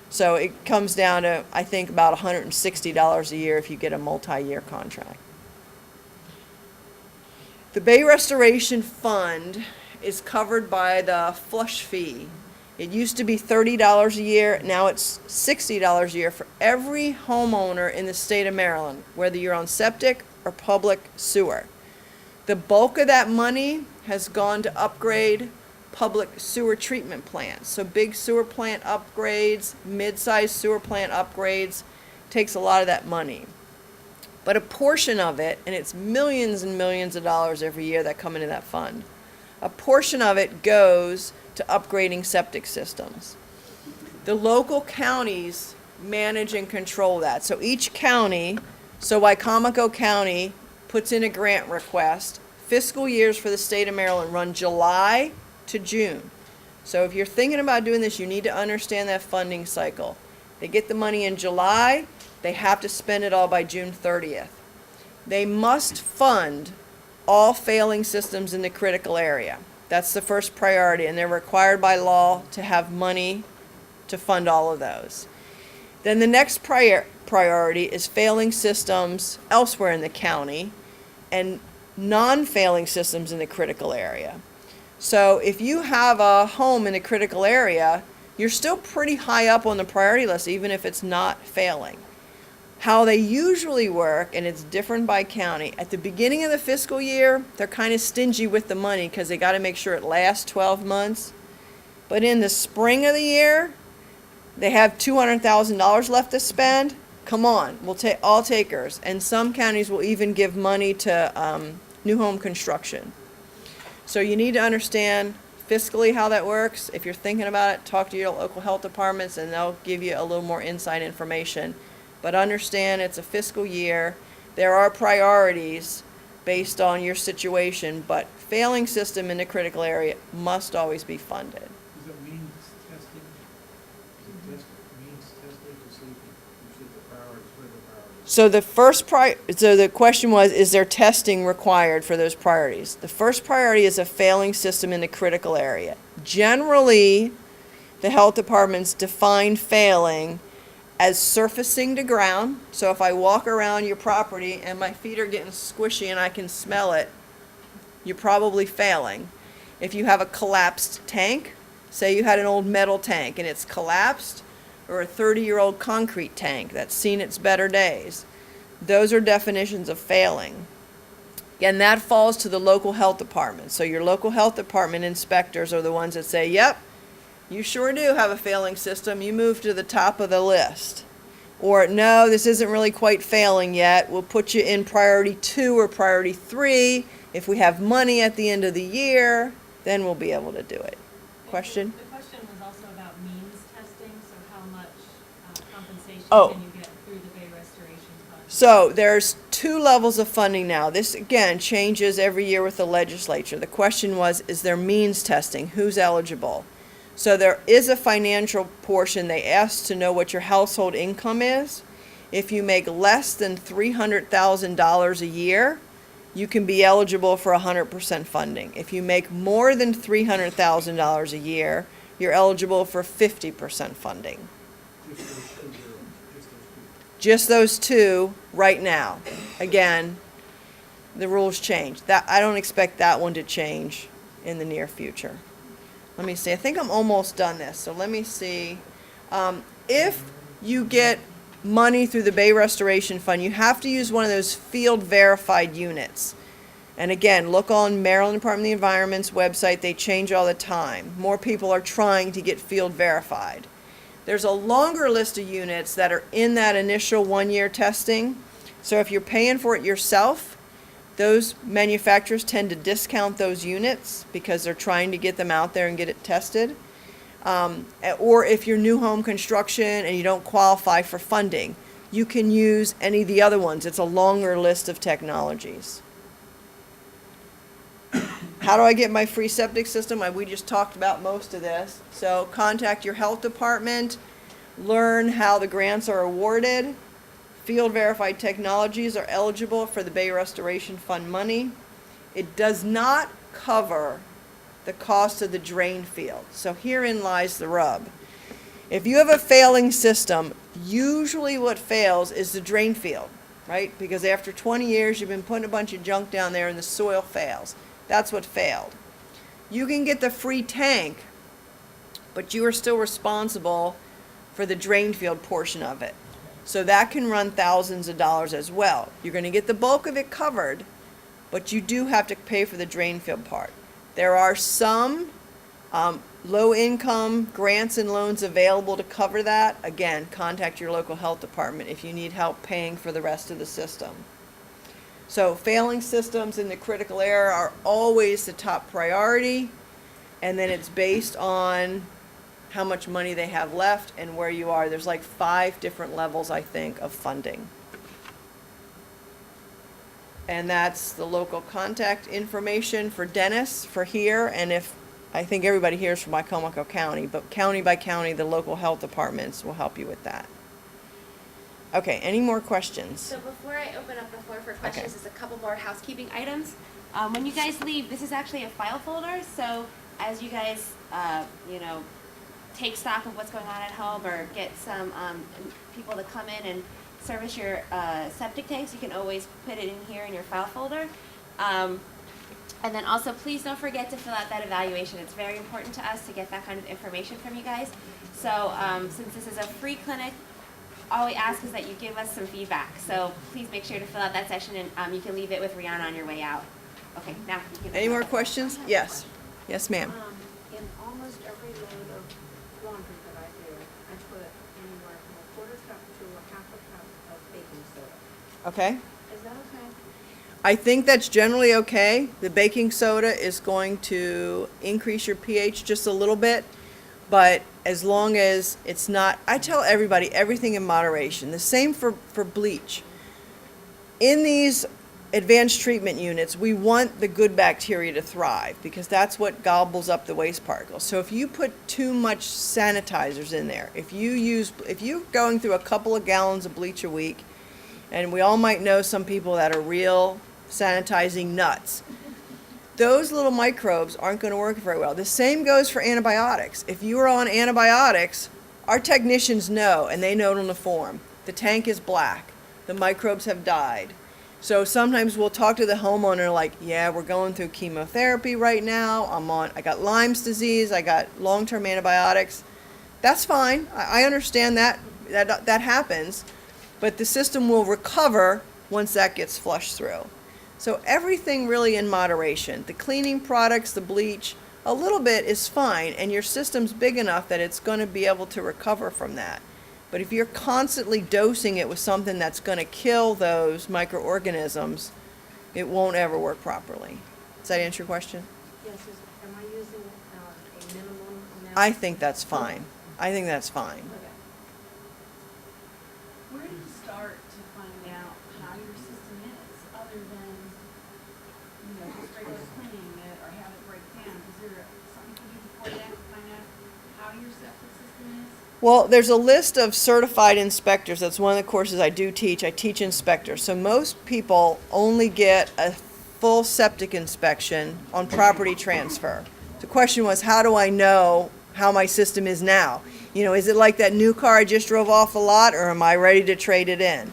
So it comes down to, I think, about $160 a year if you get a multi-year contract. The Bay Restoration Fund is covered by the flush fee. It used to be $30 a year, now it's $60 a year for every homeowner in the state of Maryland, whether you're on septic or public sewer. The bulk of that money has gone to upgrade public sewer treatment plants. So big sewer plant upgrades, mid-sized sewer plant upgrades, takes a lot of that money. But a portion of it, and it's millions and millions of dollars every year that come into that fund, a portion of it goes to upgrading septic systems. The local counties manage and control that. So each county, so Wicomico County puts in a grant request. Fiscal years for the state of Maryland run July to June. So if you're thinking about doing this, you need to understand that funding cycle. They get the money in July, they have to spend it all by June 30th. They must fund all failing systems in the critical area. That's the first priority, and they're required by law to have money to fund all of those. Then the next priority is failing systems elsewhere in the county and non-failing systems in the critical area. So if you have a home in a critical area, you're still pretty high up on the priority list, even if it's not failing. How they usually work, and it's different by county, at the beginning of the fiscal year, they're kind of stingy with the money because they got to make sure it lasts 12 months. But in the spring of the year, they have $200,000 left to spend. Come on, we'll take all takers. And some counties will even give money to new home construction. So you need to understand fiscally how that works. If you're thinking about it, talk to your local health departments and they'll give you a little more inside information. But understand it's a fiscal year. There are priorities based on your situation, but failing system in the critical area must always be funded. Does it mean testing? Does it means testing to see if the priorities, what are the priorities? So the question was, is there testing required for those priorities? The first priority is a failing system in the critical area. Generally, the health departments define failing as surfacing to ground. So if I walk around your property and my feet are getting squishy and I can smell it, you're probably failing. If you have a collapsed tank, say you had an old metal tank and it's collapsed, or a 30-year-old concrete tank that's seen its better days, those are definitions of failing. And that falls to the local health department. So your local health department inspectors are the ones that say, yep, you sure do have a failing system, you move to the top of the list. Or no, this isn't really quite failing yet, we'll put you in priority 2 or priority 3. If we have money at the end of the year, then we'll be able to do it. Question? The question was also about means testing, so how much compensation Oh. can you get through the Bay Restoration Fund So there's two levels of funding now. This, again, changes every year with the legislature. The question was, is there means testing? Who's eligible? So there is a financial portion. They asked to know what your household income is. If you make less than $300,000 a year, you can be eligible for 100% funding. If you make more than $300,000 a year, you're eligible for 50% funding. Just those two right now. Again, the rules change. I don't expect that one to change in the near future. Let me see. I think I'm almost done this. So let me see. If you get money through the Bay Restoration Fund, you have to use one of those field verified units. And again, look on Maryland Department of the Environment's website. They change all the time. More people are trying to get field verified. There's a longer list of units that are in that initial 1-year testing. So if you're paying for it yourself, those manufacturers tend to discount those units because they're trying to get them out there and get it tested. Or if you're new home construction and you don't qualify for funding, you can use any of the other ones. It's a longer list of technologies. How do I get my free septic system? We just talked about most of this. So contact your health department, learn how the grants are awarded. Field verified technologies are eligible for the Bay Restoration Fund money. It does not cover the cost of the drain field. So herein lies the rub. If you have a failing system, usually what fails is the drain field, right? Because after 20 years, you've been putting a bunch of junk down there and the soil fails. That's what failed. You can get the free tank, but you are still responsible for the drain field portion of it. So that can run thousands of dollars as well. You're going to get the bulk of it covered, but you do have to pay for the drain field part. There are some low-income grants and loans available to cover that. Again, contact your local health department if you need help paying for the rest of the system. So failing systems in the critical area are always the top priority, and then it's based on how much money they have left and where you are. There's like 5 different levels, I think, of funding. And that's the local contact information for Dennis for here, and if I think everybody here is from Wicomico County, but county by county, the local health departments will help you with that. Okay, any more questions? So before I open up the floor for questions, Okay. there's a couple more housekeeping items. When you guys leave, this is actually a file folder, so as you guys, take stock of what's going on at home or get some people to come in and service your septic tanks, you can always put it in here in your file folder. And then also, please don't forget to fill out that evaluation. It's very important to us to get that kind of information from you guys. So since this is a free clinic, all we ask is that you give us some feedback. So please make sure to fill out that session, and you can leave it with Rihanna on your way out. Okay, now you can. Any more questions? Yes. Yes, ma'am. In almost every load of laundry that I do, I put anywhere from a quarter cup to a half a cup of baking soda. Okay. Is that okay? I think that's generally okay. The baking soda is going to increase your pH just a little bit, but as long as it's not, I tell everybody everything in moderation. The same for bleach. In these advanced treatment units, we want the good bacteria to thrive because that's what gobbles up the waste particles. So if you put too much sanitizers in there, if you're going through a couple of gallons of bleach a week, and we all might know some people that are real sanitizing nuts, those little microbes aren't going to work very well. The same goes for antibiotics. If you are on antibiotics, our technicians know, and they note on the form, the tank is black, the microbes have died. So sometimes we'll talk to the homeowner like, yeah, we're going through chemotherapy right now, I got Lyme's disease, I got long-term antibiotics. That's fine, I understand that happens, but the system will recover once that gets flushed through. So everything really in moderation. The cleaning products, the bleach, a little bit is fine, and your system's big enough that it's going to be able to recover from that. But if you're constantly dosing it with something that's going to kill those microorganisms, it won't ever work properly. Does that answer your question? Yes, am I using a minimum amount? I think that's fine. Where do you start to find out Well, there's a list of certified inspectors. That's one of the courses I do teach. I teach inspectors. So most people only get a full septic inspection on property transfer. The question was, how do I know how my system is now? You know, is it like that new car I just drove off the lot, or am I ready to trade it in?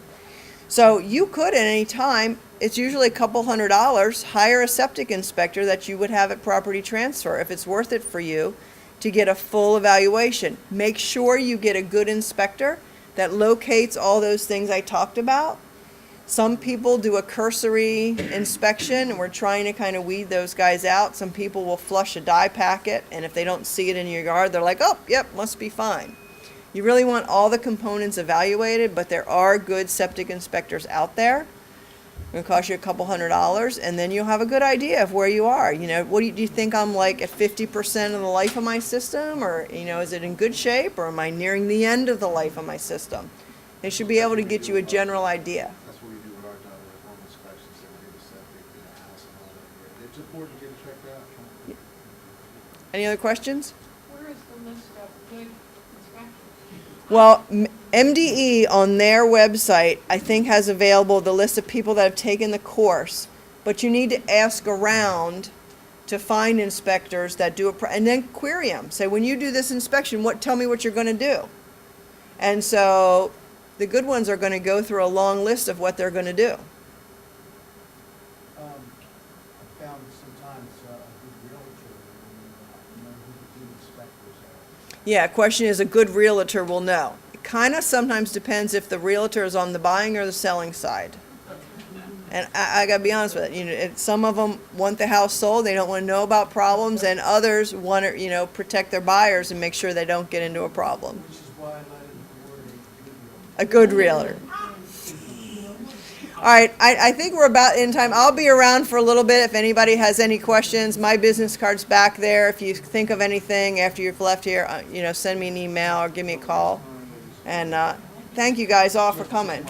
So you could at any time, it's usually a couple $100, hire a septic inspector that you would have at property transfer if it's worth it for you to get a full evaluation. Make sure you get a good inspector that locates all those things I talked about. Some people do a cursory inspection, and we're trying to kind of weed those guys out. Some people will flush a dye packet, and if they don't see it in your yard, they're like, oh, yep, must be fine. You really want all the components evaluated, but there are good septic inspectors out there. It'll cost you a couple $100, and then you'll have a good idea of where you are. You know, what do you think I'm like at 50% of the life of my system, or, you know, is it in good shape, or am I nearing the end of the life of my system? They should be able to get you a general idea. That's what we do with our daughter, with home inspections, that we do the septic, the house and all that. It's important to get it checked out. Any other questions? Where is the list of good inspectors? Well, MDE on their website, I think, has available the list of people that have taken the course. But you need to ask around to find inspectors that do it, and then query them. Say, when you do this inspection, tell me what you're going to do. And so the good ones are going to go through a long list of what they're going to do. I found sometimes a good realtor, know who the good inspectors are. Yeah, question is, a good realtor will know. It kind of sometimes depends if the realtor is on the buying or the selling side. And I got to be honest with it. You know, some of them want the house sold. They don't want to know about problems, and others want to, you know, protect their buyers and make sure they don't get into a problem. Which is why I let it the word a good realtor. A good realtor. All right, I think we're about in time. I'll be around for a little bit if anybody has any questions. My business card's back there. If you think of anything after you've left here, you know, send me an email or give me a call. And thank you guys all for coming.